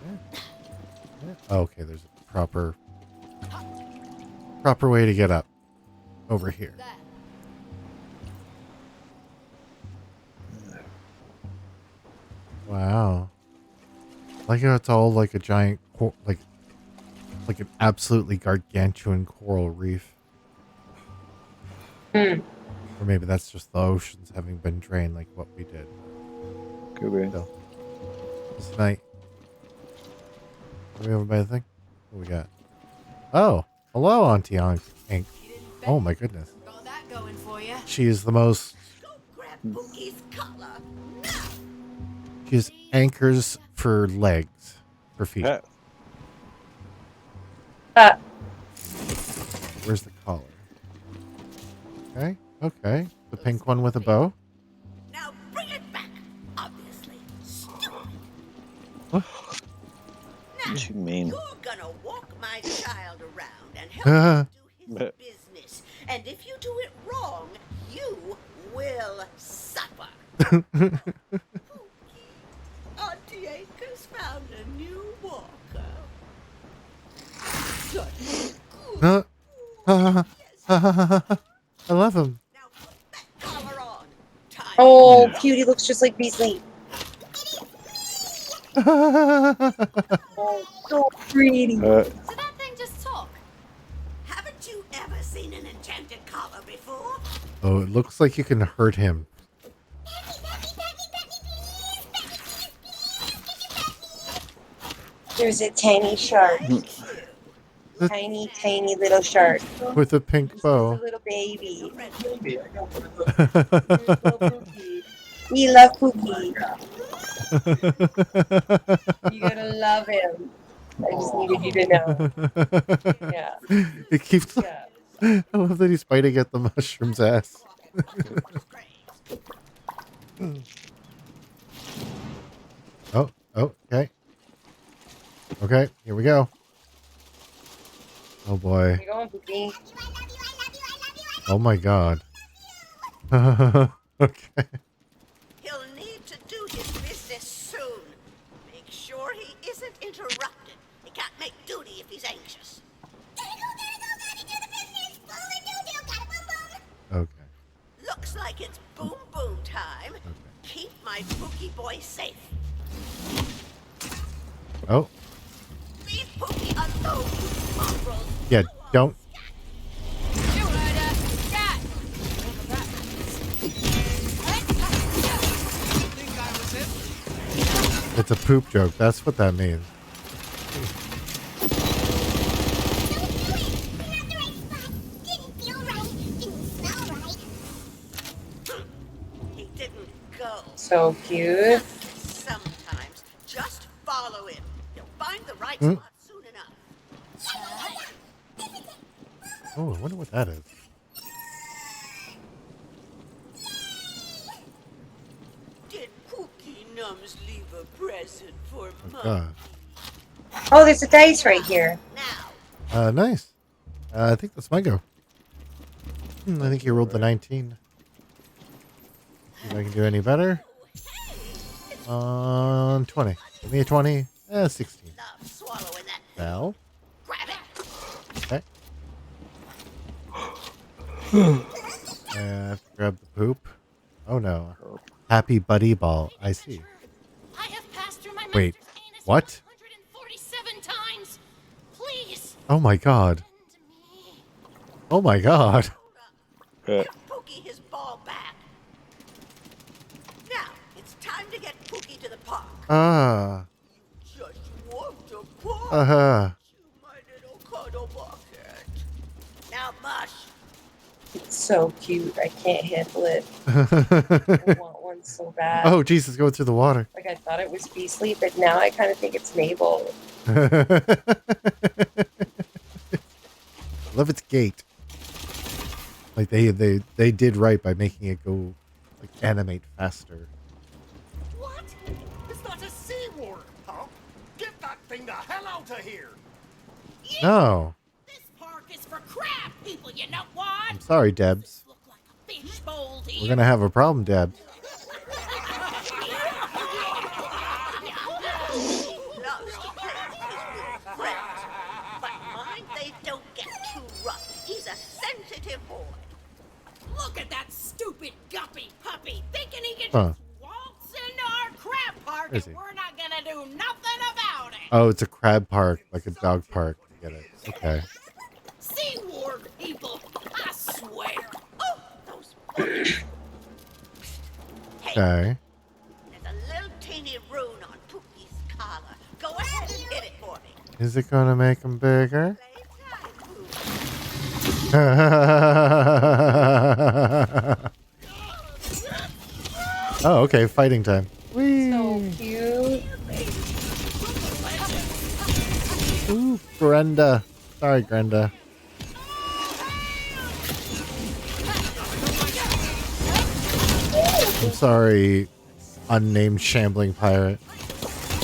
Yeah. Yeah. Oh, okay, there's a proper way to get up. Over here. Wow. Like how it's all like a giant, like like an absolutely gargantuan coral reef. Hmm. Or maybe that's just the oceans having been drained like what we did. Could be. So, this night. Are we over by the thing? What we got? Oh, hello, Auntie Ink. Oh my goodness. Got that going for you. She is the most. She has anchors for legs, for feet. Where's the collar? Okay, okay. The pink one with a bow. Now bring it back. Obviously. What? What you mean? You're gonna walk my child around and help him do his business. And if you do it wrong, you will suffer. Auntie Acres found a new walker. I love him. Oh, cutie looks just like Beasley. Oh, so pretty. So that thing just talk. Haven't you ever seen an enchanted collar before? Oh, it looks like you can hurt him. There's a tiny shark. Tiny, tiny little shark. With a pink bow. A little baby. We love Pookie. You gotta love him. I just needed you to know. Yeah. It keeps. Yeah. I love that he's biting at the mushroom's ass. Oh, okay. Okay, here we go. Oh boy. You going, Pookie? Oh my god. Okay. He'll need to do his business soon. Make sure he isn't interrupted. He can't make duty if he's anxious. Okay. Looks like it's boom boom time. Keep my Pookie boy safe. Oh. Leave Pookie alone, you mongrels. Yeah, don't. You heard her. Scat. It's a poop joke. That's what that means. He didn't go. So cute. Sometimes just follow him. You'll find the right spot soon enough. Oh, I wonder what that is. Did Pookie Nums leave a present for Mom? God. Oh, there's a dice right here. Nice. I think that's my go. I think you rolled the 19. See if I can do any better. 20. Give me a 20. 16. Well. Okay. I have to grab the poop. Oh no. Happy buddy ball. I see. I have passed through my Wait. What? 147 times. Please. Oh my god. Oh my god. Give Pookie his ball back. Now, it's time to get Pookie to the park. Ah. Just want to park. Uh-huh. My little cuddle bucket. Now, Mush. It's so cute. I can't handle it. I want one so bad. Oh, Jesus, going through the water. Like, I thought it was Beasley, but now I kind of think it's Mabel. Love its gait. Like they did right by making it go like animate faster. What? It's not a seaworm, punk. Get that thing the hell out of here. No. This park is for crab people, you know what? I'm sorry, Debs. Fish bowl to We're gonna have a problem, Debs. But mind they don't get too rough. He's a sensitive boy. Look at that stupid guppy puppy thinking he can Huh. just waltz into our crab park Is and he? we're not gonna do nothing about it. Oh, it's a crab park, like a dog park. Get it. Okay. Sea Warg people, I swear. Oh, those buggers. Okay. There's a little teeny rune on Pookie's collar. Go ahead and hit it for me. Is it gonna make him bigger? Oh, okay. Fighting time. Whee! So cute. Ooh, Brenda. Sorry, Brenda. I'm sorry, unnamed shambling pirate.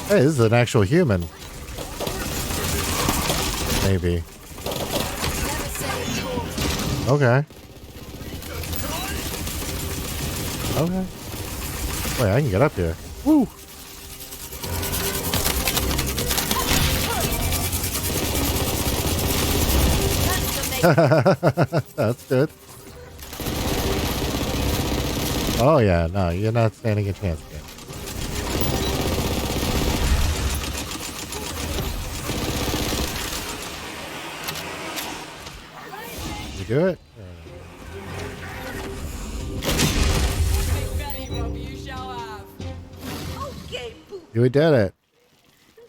Hey, this is an actual human. Maybe. Okay. Okay. Wait, I can get up here. Woo! That's good. Oh yeah, no, you're not standing a chance again. You do it? Okay, Pookie, You did it.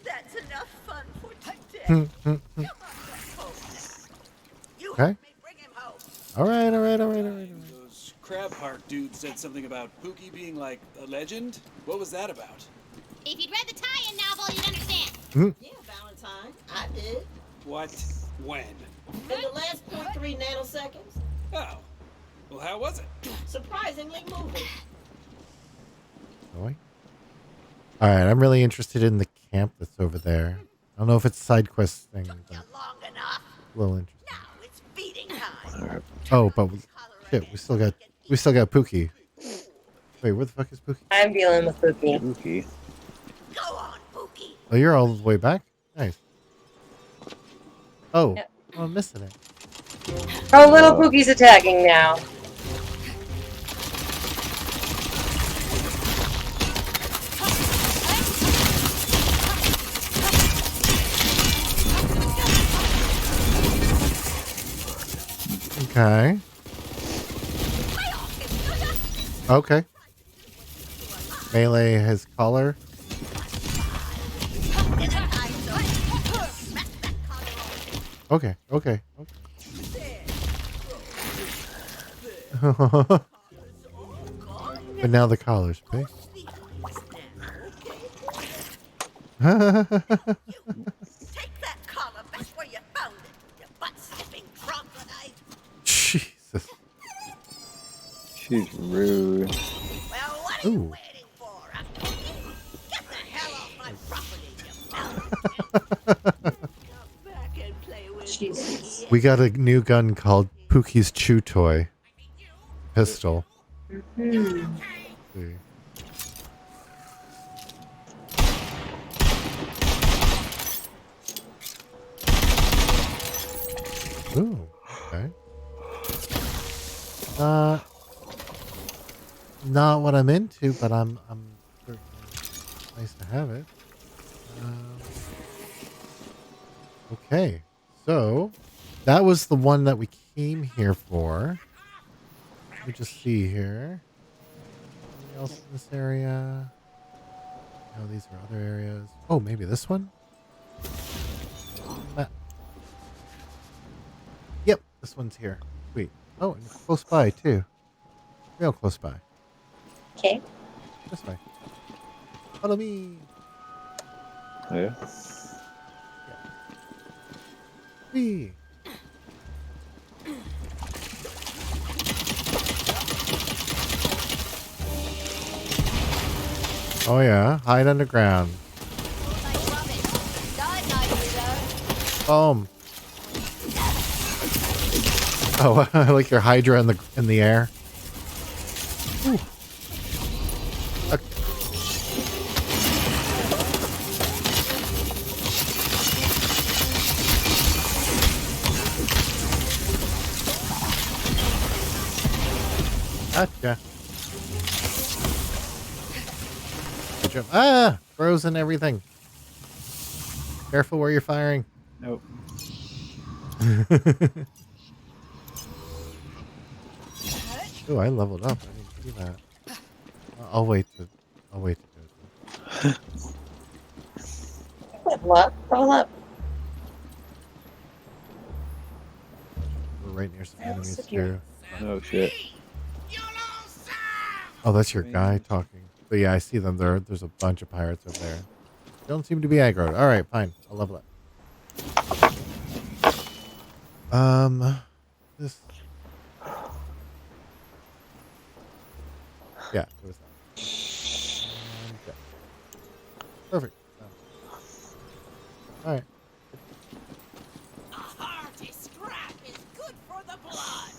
that's enough fun for today. Come on, let's home. You Okay. help me bring him home. All right, all right, all right, all right. Those crab heart dudes said something about Pookie being like a legend. What was that about? If you'd read the tie-in novel, you'd understand. Yeah, Valentine. I did. What? When? In the last 0.3 nanoseconds. Oh. Well, how was it? Surprisingly moving. All right, I'm really interested in the camp that's over there. I don't know if it's a side quest thing, but Long enough. a little interesting. Now it's feeding time. Oh, but shit, we still got Pookie. Wait, where the fuck is Pookie? I'm dealing with Pookie. Spooky. Go on, Pookie. Oh, you're all the way back? Nice. Oh, Yep. oh, I'm missing it. Oh, little Pookie's attacking now. Okay. Okay. Melee his collar. Okay, okay, okay. But now the collar's big. Take that collar back where you found it, you butt-sniffing troglodyte. Jesus. She's rude. Well, what are you Ooh. waiting for, huh, Pookie? Get the hell off my property, you Come back and play with Jesus. We got a new gun called Pookie's Chew Toy. Pistol. Hmm. See. Ooh, okay. Not what I'm into, but I'm certainly nice to have it. Okay, so that was the one that we came here for. Let me just see here. Anything else in this area? No, these are other areas. Oh, maybe this one? Yep, this one's here. Sweet. Oh, and close by, too. Real close by. Okay. This way. Follow me. Oh, yeah. Whee. Oh, yeah. Hide underground. Boom. Oh, I like your Hydra in the air. Ooh. Gotcha. Good job. Ah! Frozen everything. Careful where you're firing. Nope. Ooh, I leveled up. I didn't see that. I'll wait to go to it. Level up. Roll up. We're right near some That's enemies secure. too. Oh shit. Oh, that's your guy talking. But yeah, I see them. There's a bunch of pirates over there. Don't seem to be aggroed. All right, fine. I'll level up. This. Yeah, it was that. And yeah. Perfect. All right. A hearty scrap is good for the blood.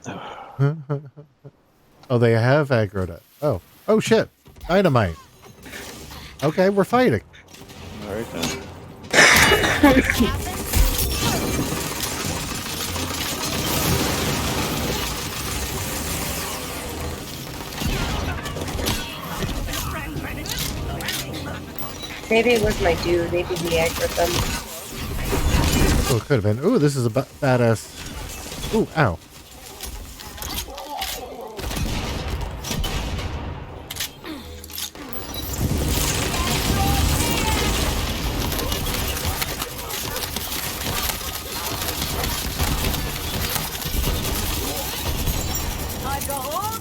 How about a Oh, they have aggroed it. Oh shit! Dynamite. Okay, we're fighting. All right then. Maybe it was my dude. Maybe he aggroed them. Oh, it could have been. Ooh, this is a badass. Ooh, ow.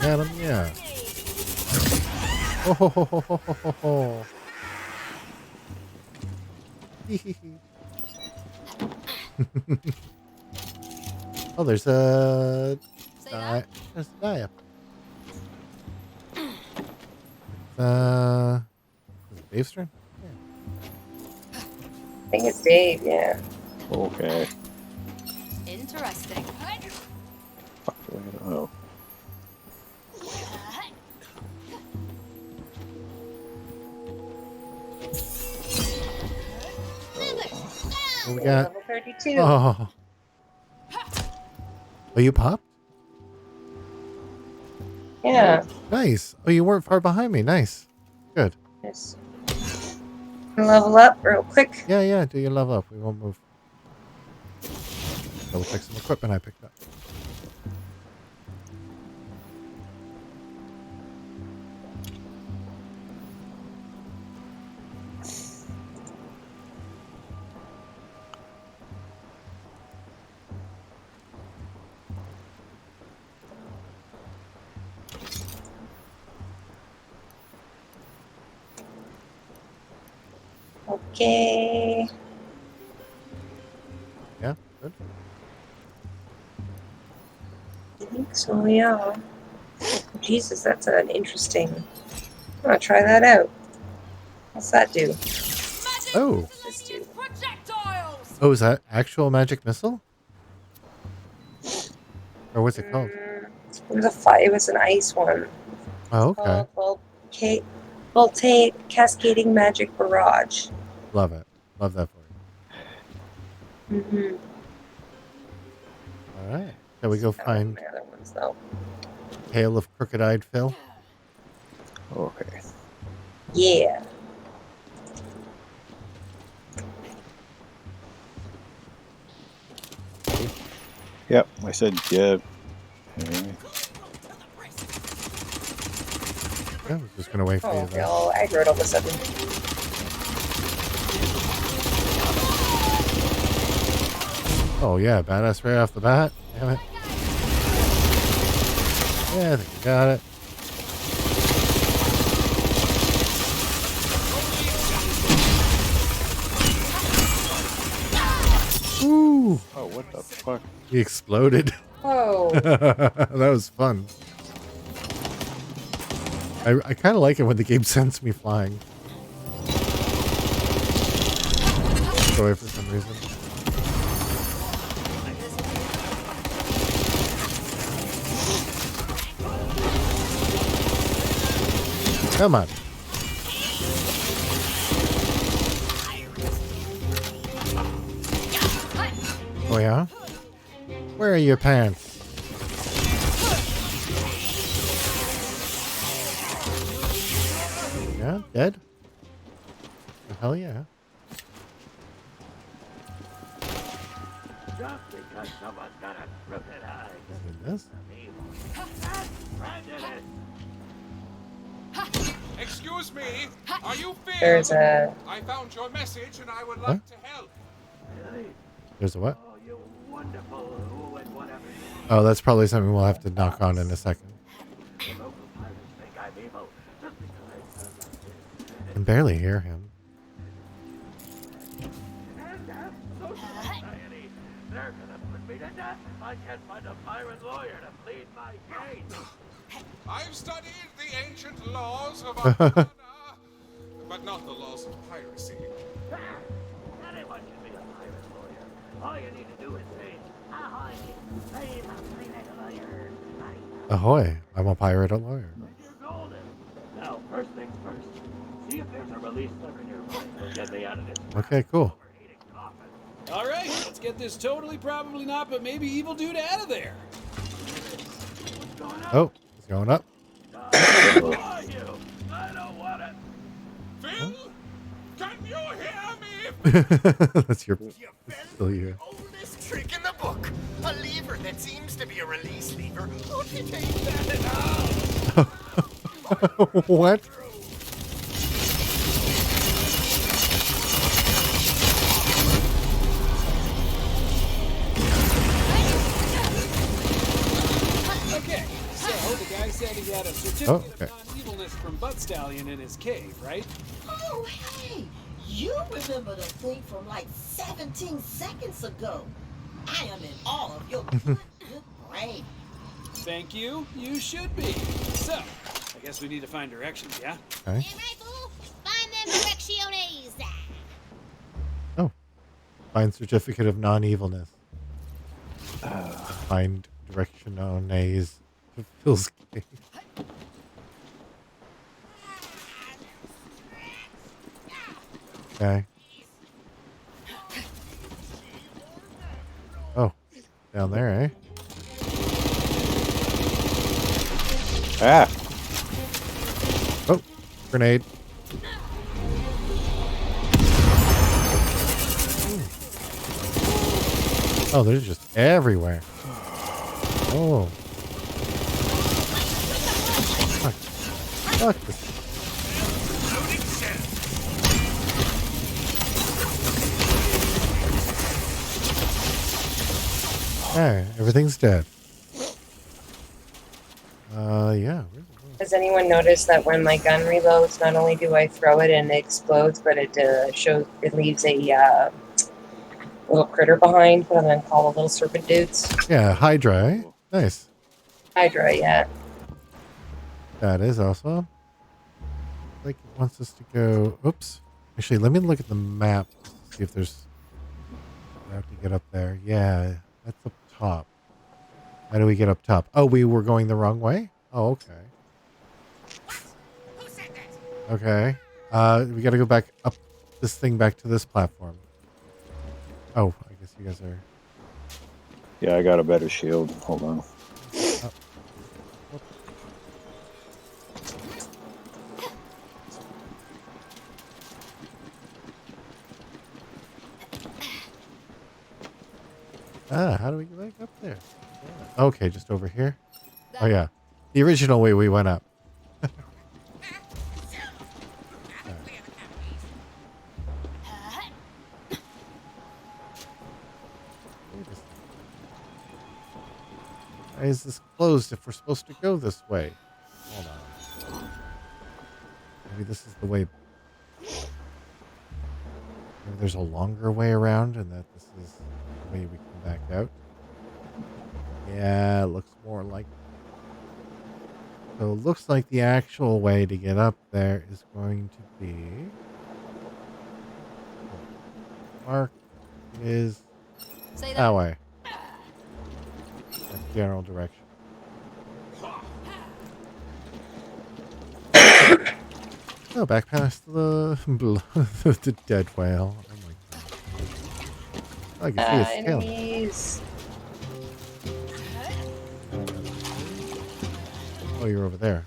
Got him, yeah. Oh, ho, ho, ho, ho, ho, ho. Oh, there's a die. There's a die up. Is it Dave's turn? Yeah. I think it's Dave, yeah. Okay. Interesting. Oh. What we got? Level 32. Oh. Oh, you popped? Yeah. Nice. Oh, you weren't far behind me. Nice. Good. Yes. Level up real quick. Yeah. Do your level up. We won't move. Double check some equipment I picked up. Okay. Yeah, good. I think so, yeah. Jesus, that's an interesting. I'm gonna try that out. What's that do? Oh. What's this do? Projectiles. Oh, is that actual magic missile? Or what's it called? It was it was an ice one. Oh, okay. Called Voltaic Cascading Magic Barrage. Love it. Love that for you. Mm-hmm. All right. Shall we go find my other ones though? Tale of Crooked-Eyed Phil? Okay. Yeah. Yep. I said yeah. Yeah, I was just gonna wait for you Okay, there. I'll aggro it all of a sudden. Oh yeah, badass right off the bat. Damn it. Yeah, I think you got it. Ooh! Oh, what the fuck? He exploded. Whoa. That was fun. I kind of like it when the game sends me flying. Away for some reason. Come on. Oh yeah? Where are your pants? Yeah, dead? Hell yeah. Just because someone's got a crooked eye. This? That's prejudice. Excuse me, are you Phil? There's a. I found your message and I would Huh? like to help. There's a what? Oh, you wonderful who and whatever. Oh, that's probably something we'll have to knock on in a second. The local pirates think I'm evil just because I can barely hear him. and social society. They're gonna put me to death if I can't find a pirate lawyer to plead my case. I've studied the ancient laws of Arcana, but not the laws of piracy. Anyone can be a pirate lawyer. All you need to do is say, ahoy, I'm a pirate lawyer. Ahoy, I'm a pirate lawyer. You're golden. Now, first things first. See if there's a release lever nearby. It'll get me out of this. Okay, cool. overheating coffin. All right, let's get this totally, probably not, but maybe evil dude out of there. Oh, it's going up. Who are you? I don't want it. Phil, can you hear me? That's your. Still you. Oldest trick in the book. A lever that seems to be a release lever. Only takes that and What? Okay, so the guy said he had a certificate of non-evilness from Butt Stallion in his cave, right? Oh, hey! You remember the thing from like 17 seconds ago. I am in awe of your good brain. Thank you. You should be. So, I guess we need to find directions, yeah? Okay. Hey, rifle, find them directiones. Oh. Find certificate of non-evilness. Find direction on A's Phil's cave. Okay. Oh, down there, eh? Ah! Oh, grenade. Oh, they're just everywhere. Oh. Fuck. Fuck this. Alright, everything's dead. Yeah. Has anyone noticed that when my gun reloads, not only do I throw it and it explodes, but it leaves a little critter behind, what I'm gonna call the little serpent dudes. Yeah, Hydra, eh? Nice. Hydra, yeah. That is awesome. Like it wants us to go. Oops. Actually, let me look at the map. See if there's a route to get up there. Yeah, that's up top. How do we get up top? Oh, we were going the wrong way? Oh, okay. Who said that? Okay. We gotta go back up this thing back to this platform. Oh, I guess you guys are. Yeah, I got a better shield. Hold on. How do we get back up there? Yeah. Okay, just over here. Oh yeah, the original way we went up. Why is this closed if we're supposed to go this way? Hold on. Maybe this is the way. Maybe there's a longer way around and that this is the way we come back out. Yeah, it looks more like. So it looks like the actual way to get up there is going to be. Mark is that way. That's general direction. Oh, back past the the dead whale. Oh my god! I can see his tail. Enemies. Oh, you're over there.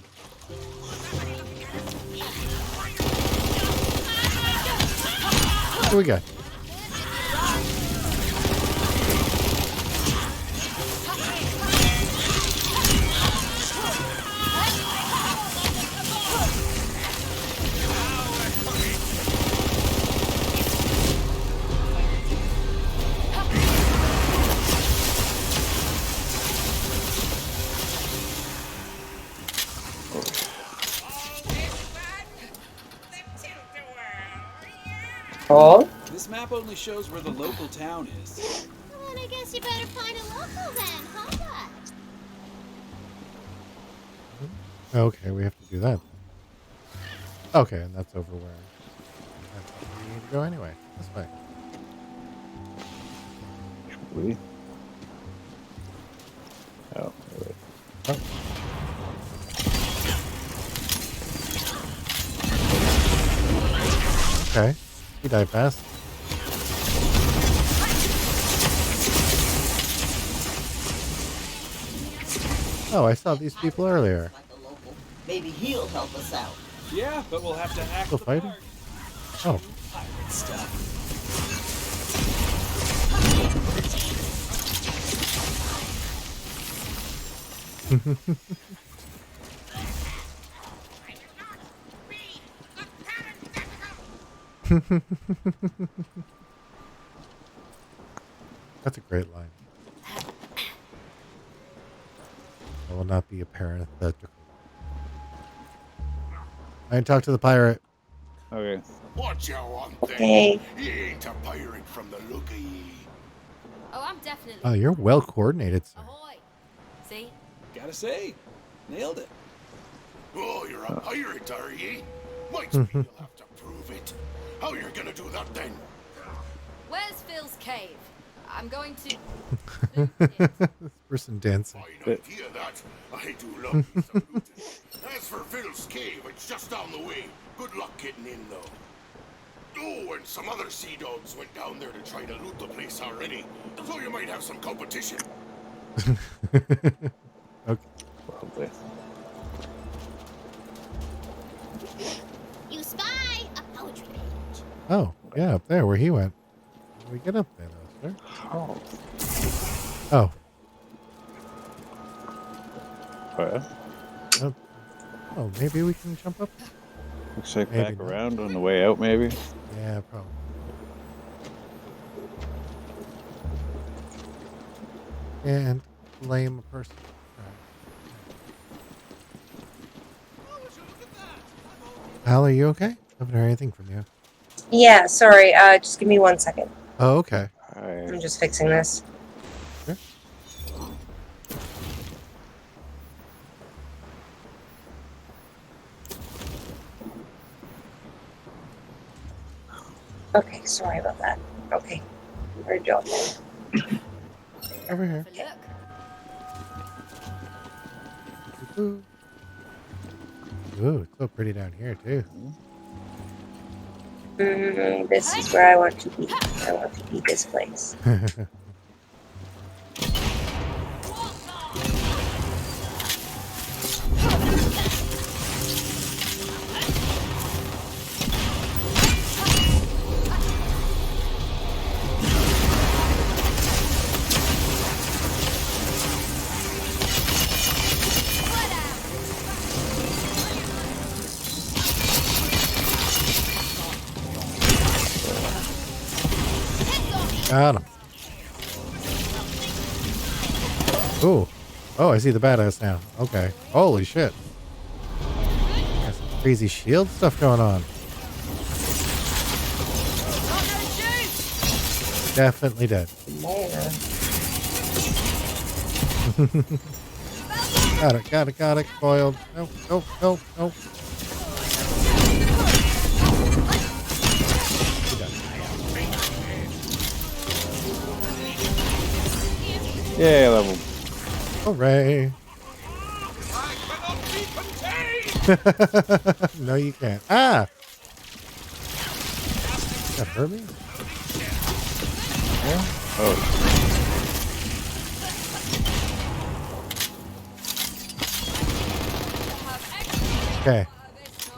What do we got? Oh? This map only shows where the local town is. Well, then I guess you better find a local then, huh, bud? Okay, we have to do that. Okay, and that's over where we need to go anyway. This way. We? Oh, wait. Oh. Okay. He died fast. Oh, I saw these people earlier. Maybe he'll help us out. Yeah, but we'll have to act Still the fighting? part. Oh. Pirate stuff. That's a great line. I will not be a parenthetical. I talk to the pirate. Okay. What you want then? Okay. He ain't a pirate from the look of ye. Oh, I'm definitely. Oh, you're well coordinated, sir. Ahoy! See? Gotta say, nailed it. Oh, you're a pirate, are ye? Might be you'll have to prove it. How you're gonna do that then? Where's Phil's cave? I'm going to. This person dancing. Fine idea that. I do love me some looting. As for Phil's cave, it's just down the way. Good luck getting in, though. Oh, and some other sea dogs went down there to try to loot the place already. So you might have some competition. Okay. Probably. You spy a poetry page. Oh, yeah, up there where he went. How do we get up there, though, sir? Oh. Oh. What? Oh, maybe we can jump up? Looks like Maybe back not. around on the way out, maybe. Yeah, probably. And lame person. Al, are you okay? I haven't heard anything from you. Yeah, sorry. Just give me 1 second. Oh, okay. I'm just fixing this. Sure. Okay, sorry about that. Okay. Where'd you go? Over here. Ooh. Ooh, it's so pretty down here, too. This is where I want to be. I want to be this place. Got him. Ooh. Oh, I see the badass now. Okay. Holy shit. Got some crazy shield stuff going on. Definitely dead. Got it. Coiled. Nope. Yeah, level. Hooray. No, you can't. Ah! That hurt me? Yeah? Oh.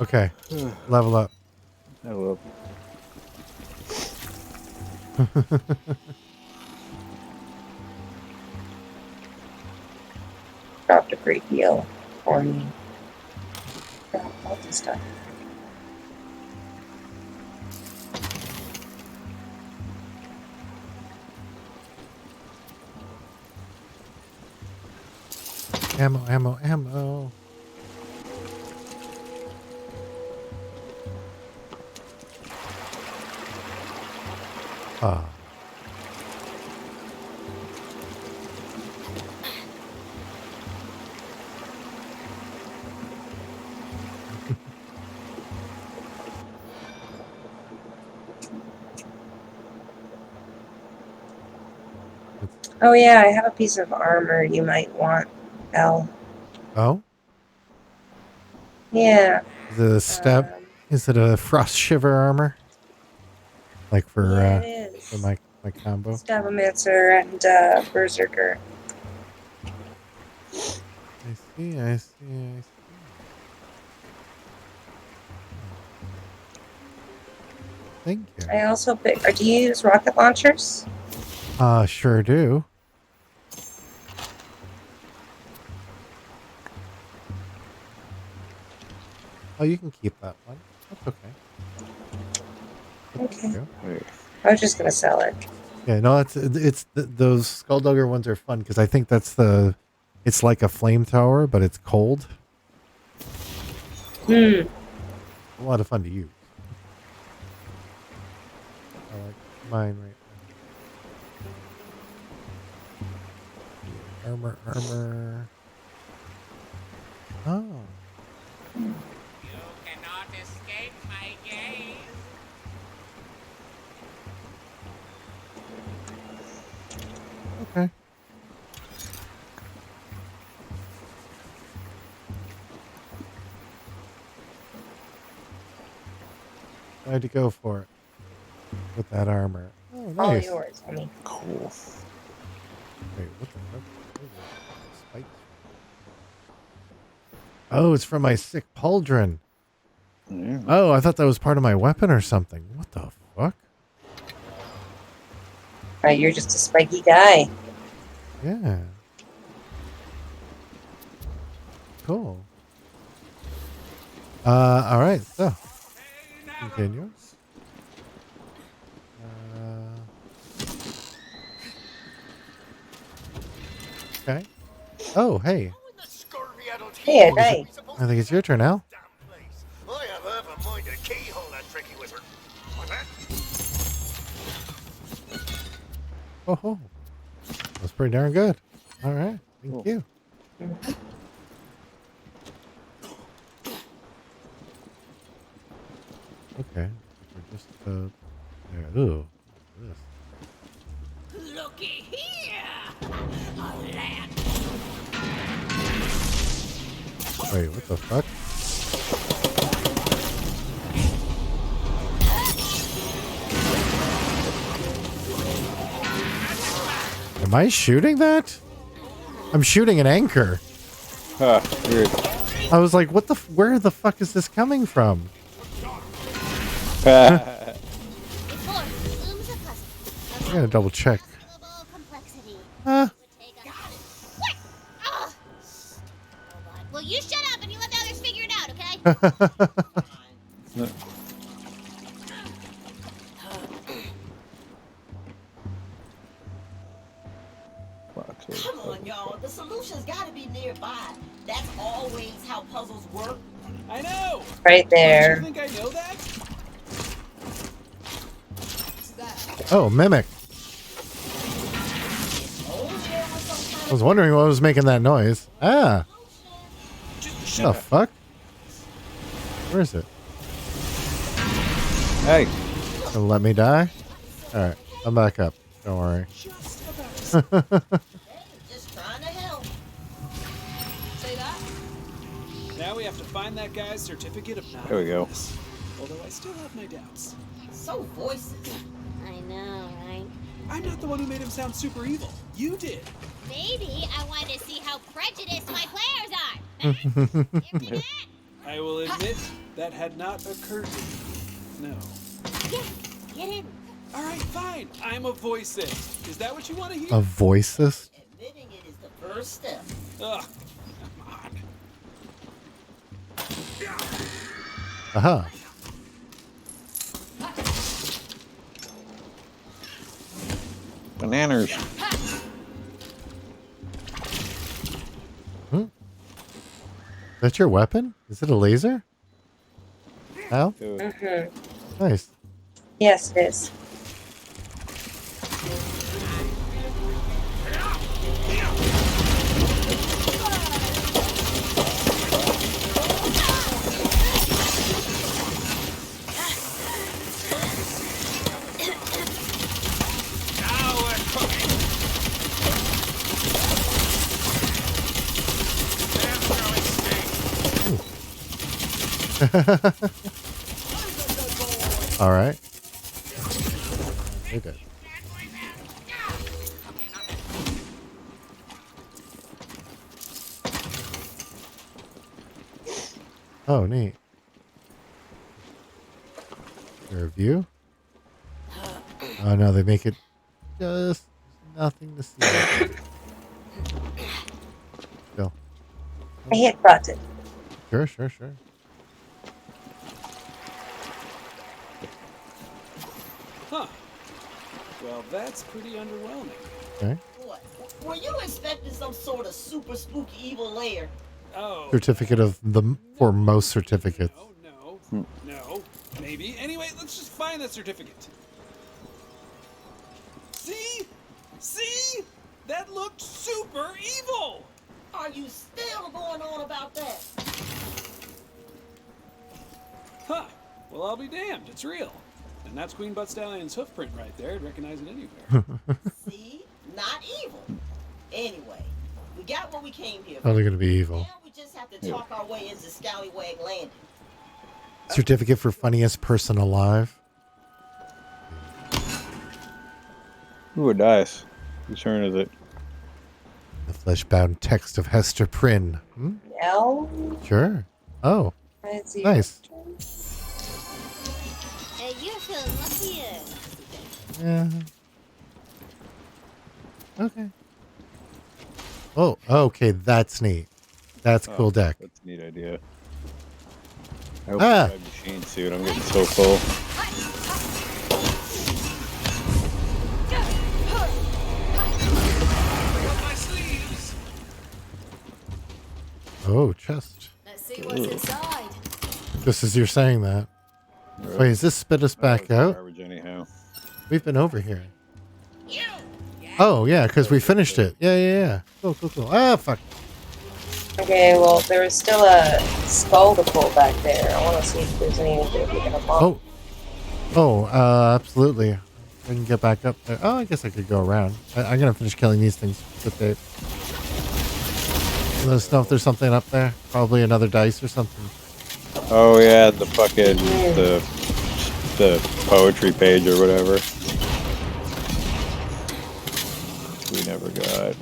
Okay. Level up. Level up. Dropped a great deal for me. All this stuff. Ammo. Ah. Oh yeah, I have a piece of armor you might want, Elle. Oh? Yeah. Is it a step? Is it a frost shiver armor? Like for Yeah, it is. for my combo? Stabomancer and Berserker. I see, I see, I see. Thank you. I also pick. Or do you use rocket launchers? Sure do. Oh, you can keep that one. That's okay. Okay. You. I was just gonna sell it. Yeah, no, those Skulldugger ones are fun because I think that's it's like a flamethrower, but it's cold. Hmm. A lot of fun to use. I like mine right now. Armor. Oh. You cannot escape my gaze. Okay. I had to go for it with that armor. Oh, nice. All yours, honey. Cool. Wait, what the fuck? Spikes. Oh, it's from my sick pauldron. Yeah. Oh, I thought that was part of my weapon or something. What the fuck? Right, you're just a spiky guy. Yeah. Cool. All right, so continue. Okay. Oh, hey. Hey, hey. I think it's your turn now. I have half a mind to keyhole that tricky wizard. What's that? Oh, that's pretty darn good. All right, thank you. Okay, we're just there. Ooh, this. Looky here, a land. Wait, what the fuck? Am I shooting that? I'm shooting an anchor. Huh, weird. I was like, what the? Where the fuck is this coming from? Before looms a puzzle. I gotta double check. Incalculable complexity. Huh? What? Ugh. Well, you shut up and you let the others figure it out, okay? Come on, y'all. The solution's gotta be nearby. That's always how puzzles work. I know. Right there. Don't you think I know that? Oh, mimic. I was wondering what was making that noise. Ah. What the fuck? Where is it? Hey. Gonna let me die? Alright, I'm back up. Don't worry. Just trying to help. Say that. Now we have to find that guy's certificate of knowledge. There we go. Although I still have my doubts. So voices. I know, right? I'm not the one who made him sound super evil. You did. Maybe I wanted to see how prejudiced my players are. I will admit that had not occurred to me. No. Yeah, get in. All right, fine. I'm a voicist. Is that what you want to hear? A voicist? Admitting it is the first step. Ugh, come on. Aha. Bananas. That's your weapon? Is it a laser? Al? Mm-hmm. Nice. Yes, it is. All right. You're good. Oh, neat. Your view? Oh no, they make it just nothing to see. Still. I hit button. Sure, sure, sure. Huh. Well, that's pretty underwhelming. Okay. What? Were you expecting some sort of super spooky evil lair? Oh. Certificate of the for most certificates. No. Maybe. Anyway, let's just find that certificate. See? See? That looked super evil! Are you still going on about that? Huh. Well, I'll be damned. It's real. And that's Queen Butt Stallion's hoof print right there. I'd recognize it anywhere. See? Not evil. Anyway, we got what we came here for. Probably gonna be evil. Now we just have to talk our way into Scallywag Landing. Certificate for funniest person alive. Ooh, a dice. Whose turn is it? The flesh-bound text of Hester Prynne. Hmm? No. Sure. Oh. Let's see. Nice. You feel luckier. Yeah. Okay. Oh, okay. That's neat. That's a cool deck. That's a neat idea. I hope Ah. my machine suit. I'm getting so full. Oh, chest. Let's see what's inside. Just as you're saying that. Right. Wait, is this spit us back out? Garbage anyhow. We've been over here. Oh, yeah, because we finished it. Yeah. Cool. Ah, fuck. Okay, well, there is still a skull to pull back there. I want to see if there's anything we can unlock. Absolutely. I can get back up there. Oh, I guess I could go around. I'm going to finish killing these things. Good day. Let us know if there's something up there. Probably another dice or something. Oh yeah, the fucking the poetry page or whatever. We never got.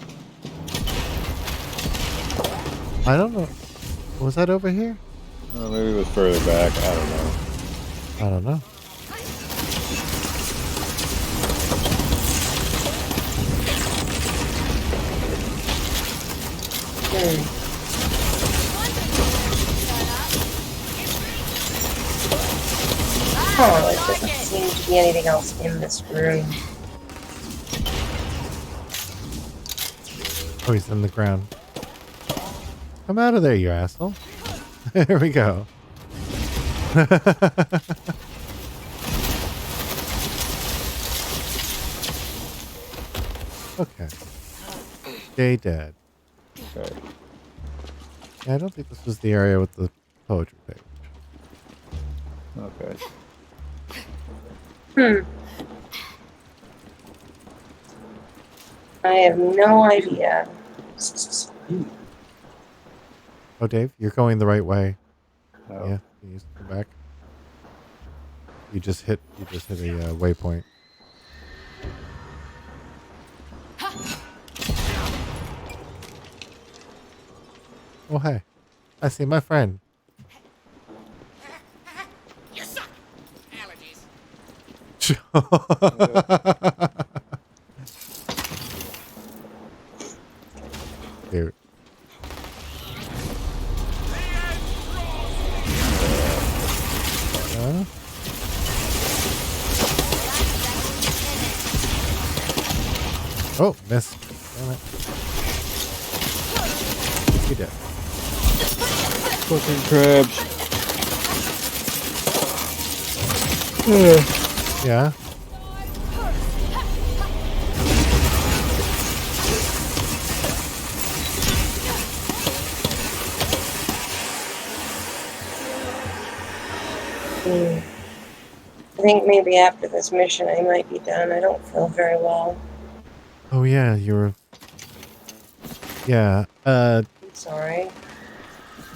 I don't know. Was that over here? Oh, maybe it was further back. I don't know. I don't know. Oh, it doesn't seem to be anything else in this room. Oh, he's in the ground. Come out of there, you asshole. There we go. Okay. Stay dead. Okay. Yeah, I don't think this was the area with the poetry page. Okay. I have no idea. Oh, Dave, you're going the right way. Oh. Yeah, you just come back. You just hit a waypoint. Oh, hey. I see my friend. You suck. Allergies. Cute. Oh, miss. Damn it. You did. Fucking crabs. Yeah. I think maybe after this mission I might be done. I don't feel very well. Oh yeah, you're. Yeah. I'm sorry.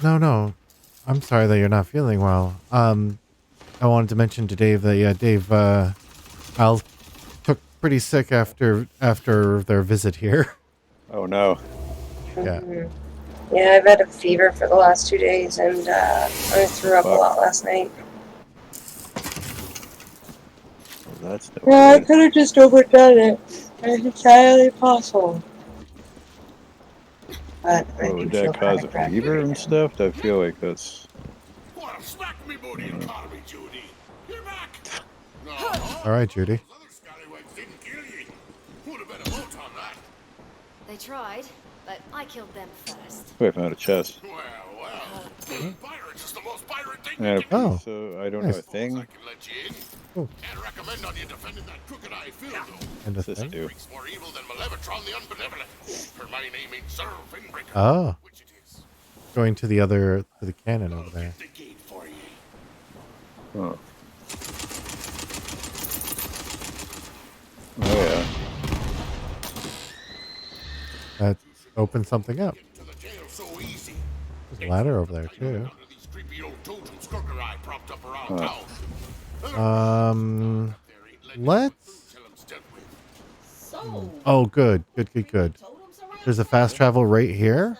No. I'm sorry that you're not feeling well. I wanted to mention to Dave that Dave, Al took pretty sick after their visit here. Oh no. Yeah. Yeah, I've had a fever for the last 2 days, and I threw up a lot last night. Well, that's no Yeah, I good. could have just overdone it. It's entirely possible. But I Oh, do would feel that kind cause of a crappy fever right and now. stuff? I feel like that's. Well, smack me booty and call me Judy. You're back. No, All right, Judy. those other scallywags didn't kill ye. Would have been a vote on that. They tried, but I killed them first. Wait, I found a chest. Well. Pirates is the most pirate thing And you a can do. Oh. piece, so I don't Nice. know a thing. I can let you in. Cool. Can't recommend on you defending that crooked eye field, though. And a What's this thing. do? Freak's more evil than Malevatron the Unbenevolent. Her my name ain't Sir Finbreaker. Oh. Which it is. Going to the cannon over there. The gate for you. Oh. Oh yeah. That opens something up. To the jail so easy. There's a ladder over there too. These creepy old toads and skulker eye propped up around town. Let's. So, Oh, good. There's a fast travel right here.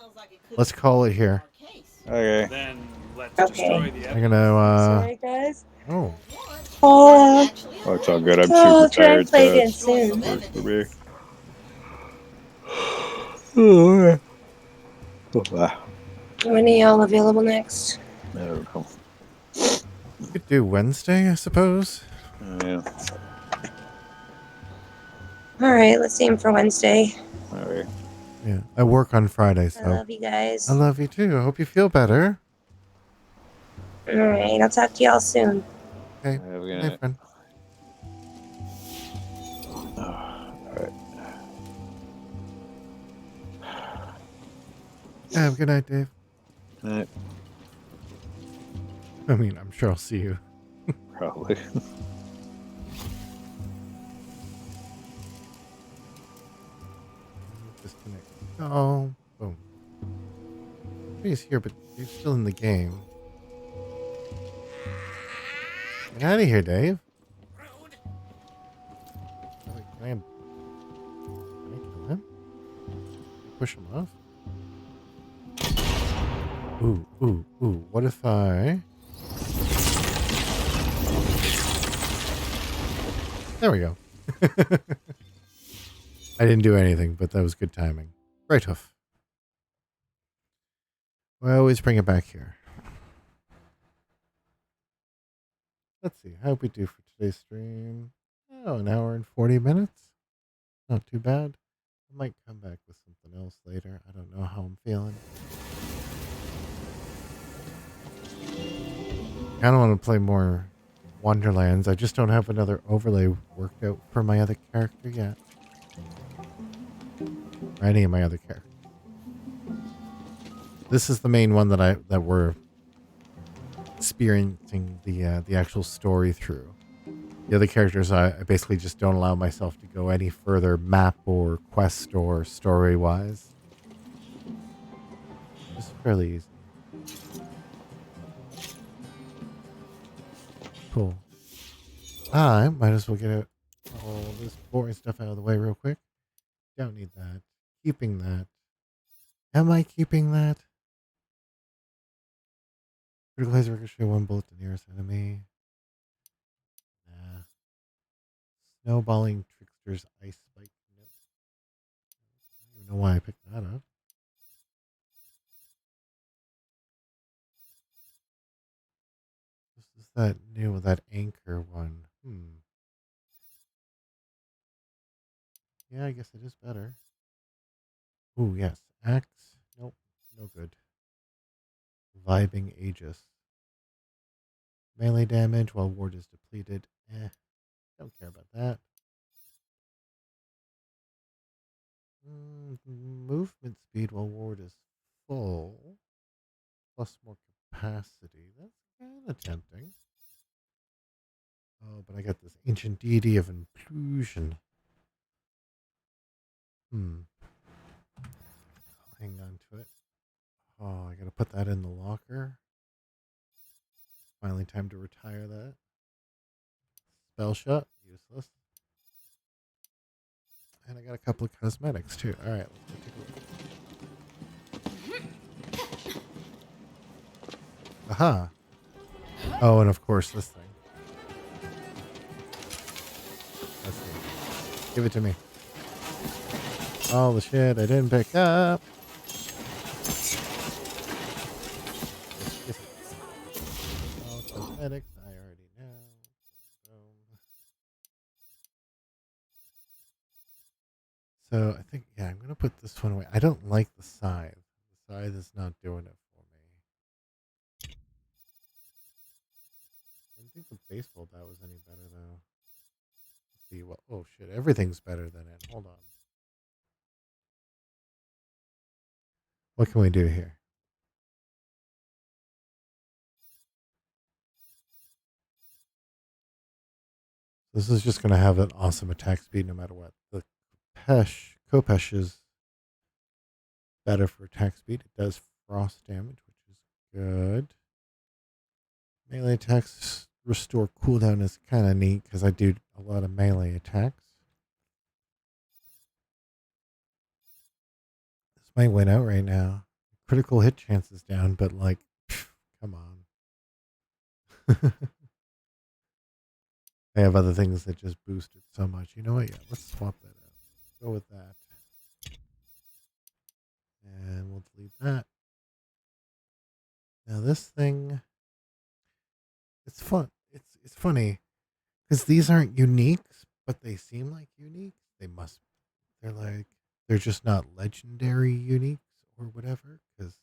Let's call it here. Okay. Then let's Okay. destroy the I'm gonna. Sorry, guys. Oh. Oh, it's all good. I'm I'll super try tired, and play so again it's soon. works for me. Oh, yeah. Oh, wow. When are y'all available next? I don't know. We could do Wednesday, I suppose. Oh, yeah. Alright, let's aim for Wednesday. All right. Yeah. I work on Friday, I so. love you guys. I love you too. I hope you feel better. Alright, I'll talk to y'all soon. Okay. Have a Good good night, night. friend. All right. Have a good night, Dave. Night. I mean, I'm sure I'll see you. Probably. Disconnect. Oh, boom. He's here, but he's still in the game. Get out of here, Dave. Can I kill him? Push him off? Ooh. What if I... There we go. I didn't do anything, but that was good timing. Right hoof. I always bring it back here. Let's see. How'd we do for today's stream? Oh, an hour and 40 minutes. Not too bad. I might come back with something else later. I don't know how I'm feeling. I don't want to play more Wonderlands. I just don't have another overlay worked out for my other character yet. Or any of my other characters. This is the main one that we're experiencing the actual story through. The other characters, I basically just don't allow myself to go any further map or quest or story wise. It's fairly easy. Cool. I might as well get all this boring stuff out of the way real quick. Don't need that. Keeping that. Am I keeping that? Critical laser ricochet, one bullet to nearest enemy. Nah. Snowballing trickster's ice spike. Nope. I don't even know why I picked that up. This is that new, that anchor one. Yeah, I guess it is better. Ooh, yes. Axe. Nope. No good. Vibing Aegis. Melee damage while ward is depleted. Don't care about that. Movement speed while ward is full. Plus more capacity. That's kind of tempting. Oh, but I got this ancient deity of inclusion. I'll hang on to it. Oh, I gotta put that in the locker. Finally, time to retire that. Spell shot, useless. And I got a couple of cosmetics too. All right, let's go take a look. Aha. Oh, and of course this thing. Let's see. Give it to me. All the shit I didn't pick up. All cosmetics, I already know. So I think, yeah, I'm going to put this one away. I don't like the scythe. The scythe is not doing it for me. I don't think the baseball bat was any better, though. Let's see. Well, oh, shit. Everything's better than it. Hold on. What can we do here? This is just going to have an awesome attack speed no matter what. The Kopesh is better for attack speed. It does frost damage, which is good. Melee attacks restore cooldown is kind of neat because I do a lot of melee attacks. This might win out right now. Critical hit chance is down, but like, come on. I have other things that just boost it so much. You know what? Yeah, let's swap that out. Go with that. And we'll delete that. Now this thing, it's fun. It's funny because these aren't uniques, but they seem like unique. They must. They're just not legendary uniques or whatever. Because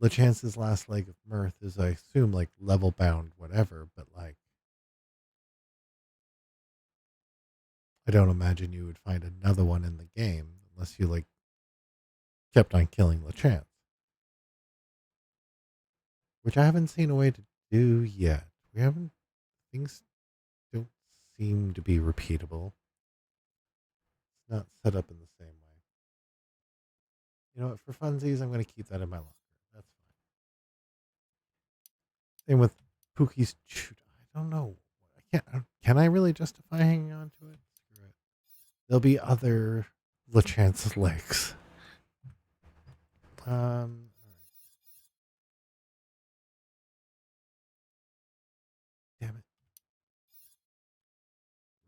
LeChance's last leg of mirth is, I assume, like level bound, whatever. But like, I don't imagine you would find another one in the game unless you like kept on killing LeChance, which I haven't seen a way to do yet. Things don't seem to be repeatable. It's not set up in the same way. You know what? For funsies, I'm going to keep that in my locker. That's fine. Same with Pookie's Shoot. I don't know. Can I really justify hanging on to it? Screw it. There'll be other LeChance's legs. All right. Damn it.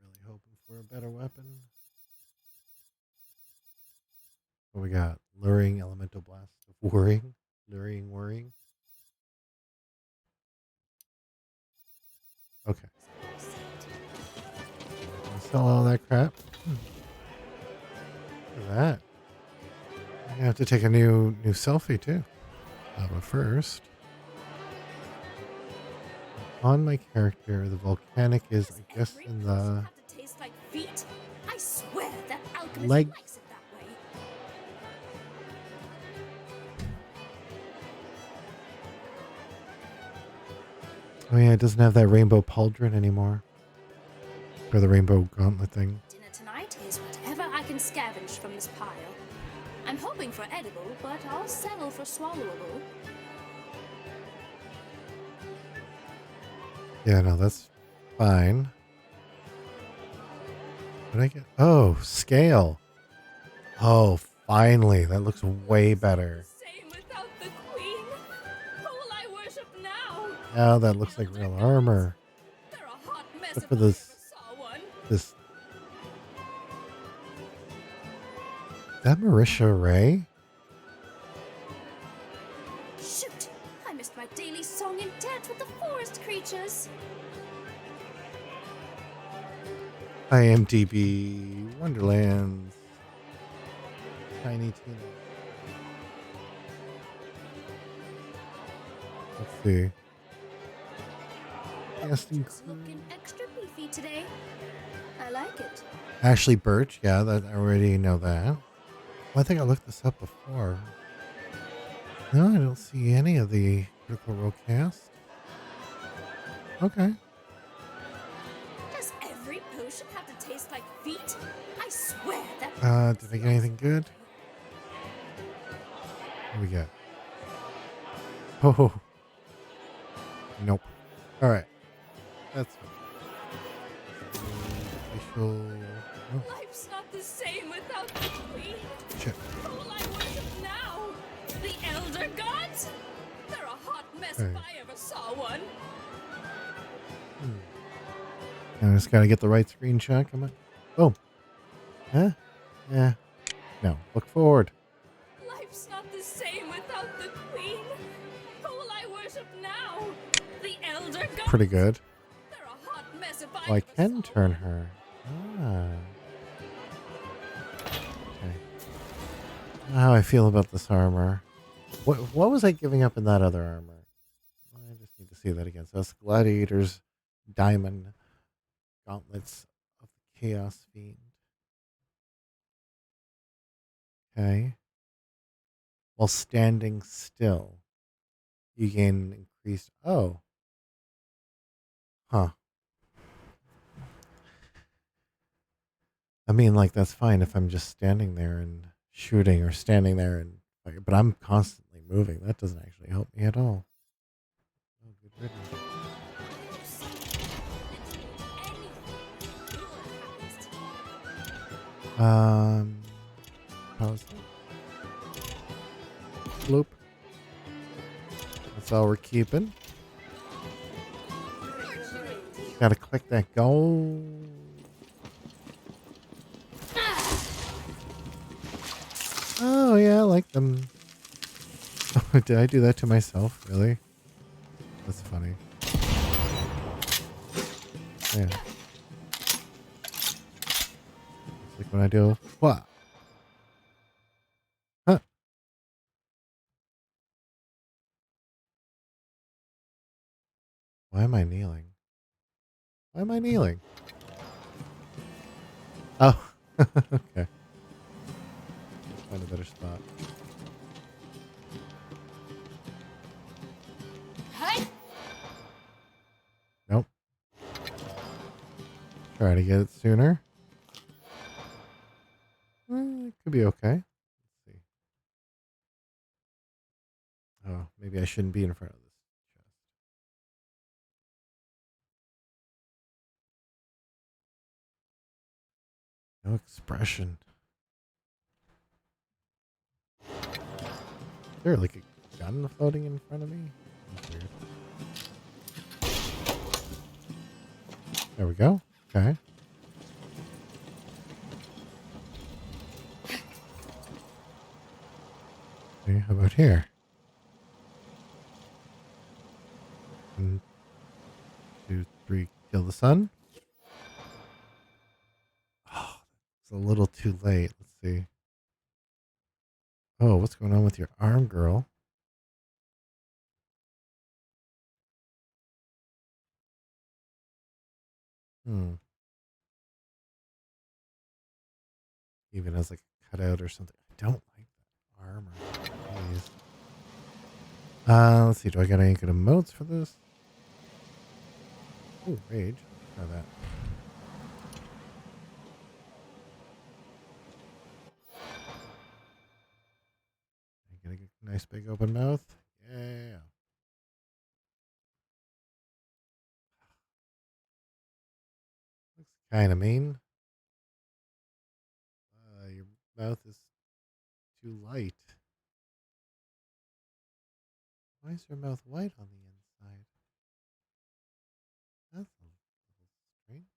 Really hoping for a better weapon. What we got? Luring Elemental Blast of Worrying. Luring Worrying. Okay. Sell all that crap. Look at that. I'm gonna have to take a new selfie too. But first, on my character, the volcanic is, I guess, in the I swear that alchemist leg. likes it that way. Oh yeah, it doesn't have that rainbow pauldron anymore. Or the rainbow gauntlet thing. Dinner tonight is whatever I can scavenge from this pile. I'm hoping for edible, but I'll settle for swallowable. Yeah, no, that's fine. What did I get? Oh, scale. Oh, finally. That looks way better. Same without the queen. Who will I worship now? Now that looks like real armor. They're a hot mess. Except for this. Is that Marisha Ray? Shoot! I missed my daily song and dance with the forest creatures. IMDb Wonderlands. Tiny Tina. Let's see. Casting Looking extra beefy today. I like it. Ashley Birch, yeah, that I already know that. Well, I think I looked this up before. No, I don't see any of the Critical Role cast. Okay. it. I swear that. Did I get anything good? What do we get? Oh, nope. All right, that's fine. Official. Oh, Life's not the same without the queen. shit. Who will I worship now? The elder gods? They're a hot mess Hey. if I ever saw one. I just gotta get the right screenshot. Come on. Oh. Huh? Yeah. No. Look forward. Life's not the same without the queen. Who will I worship now? The elder gods? Pretty good. They're a hot mess if I Oh, I ever can saw turn one. her. Ah. Okay. How I feel about this armor. What was I giving up in that other armor? I just need to see that again. So it's Gladiator's Diamond Gauntlets of the Chaos Fiend. Okay. While standing still, you gain increased. Oh. Huh. I mean, like, that's fine if I'm just standing there and shooting or standing there and fire, but I'm constantly moving. That doesn't actually help me at all. Oh, good riddance. Pause it. Bloop. That's all we're keeping. Gotta click that goal. Oh, yeah, I like them. Did I do that to myself? Really? That's funny. Yeah. It's like when I do. What? Huh. Why am I kneeling? Why am I kneeling? Oh. Okay. Find a better spot. Nope. Try to get it sooner. It could be okay. Let's see. Oh, maybe I shouldn't be in front of this chest. No expression. Is there like a gun floating in front of me? That's weird. There we go. Okay. Okay, how about here? 1, 2, 3, kill the sun. Oh, it's a little too late. Let's see. Oh, what's going on with your arm, girl? Even as like a cutout or something. I don't like that armor. Jeez. Let's see. Do I got any good emotes for this? Oh, rage. Try that. Get a nice big open mouth. Yeah. Looks kind of mean. Your mouth is too light. Why is your mouth white on the inside? That's a little strange.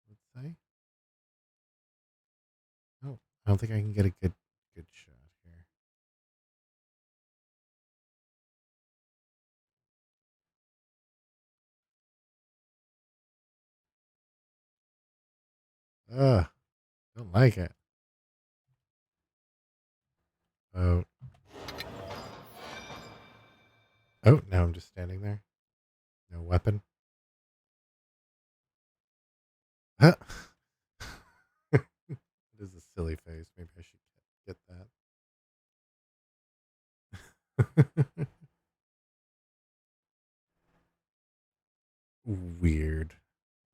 Let's say. Oh, I don't think I can get a good shot here. Ugh, don't like it. Oh. Oh, now I'm just standing there. No weapon. Huh. It is a silly face. Maybe I should get that. Weird.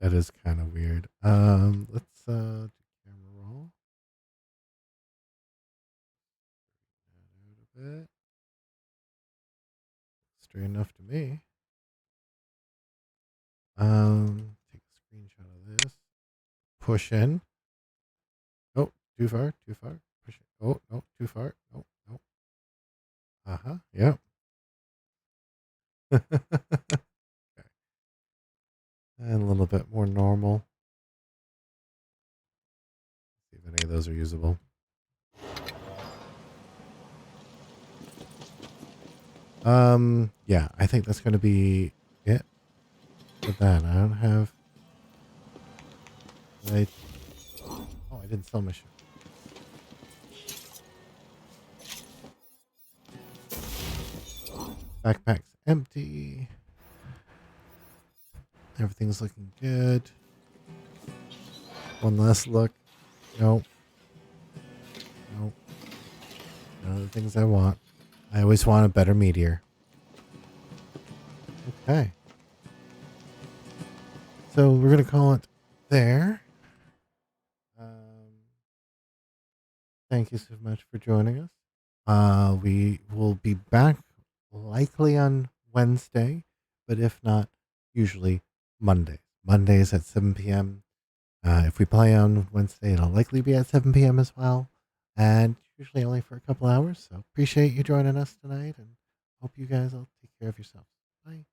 That is kind of weird. Let's do camera roll. A bit. Straight enough to me. Take a screenshot of this. Push in. Oh, too far, too far. Push it. Oh, no, too far. No, no. Uh-huh. Yep. Okay. And a little bit more normal. See if any of those are usable. Yeah, I think that's going to be it with that. I don't have. Oh, I didn't sell my shit. Backpack's empty. Everything's looking good. One last look. Nope. Nope. None of the things I want. I always want a better meteor. Okay. So we're going to call it there. Thank you so much for joining us. We will be back likely on Wednesday, but if not, usually Monday. Mondays at 7 p.m. If we play on Wednesday, it'll likely be at 7 p.m. as well. And usually only for a couple hours. So appreciate you joining us tonight and hope you guys all take care of yourselves. Bye.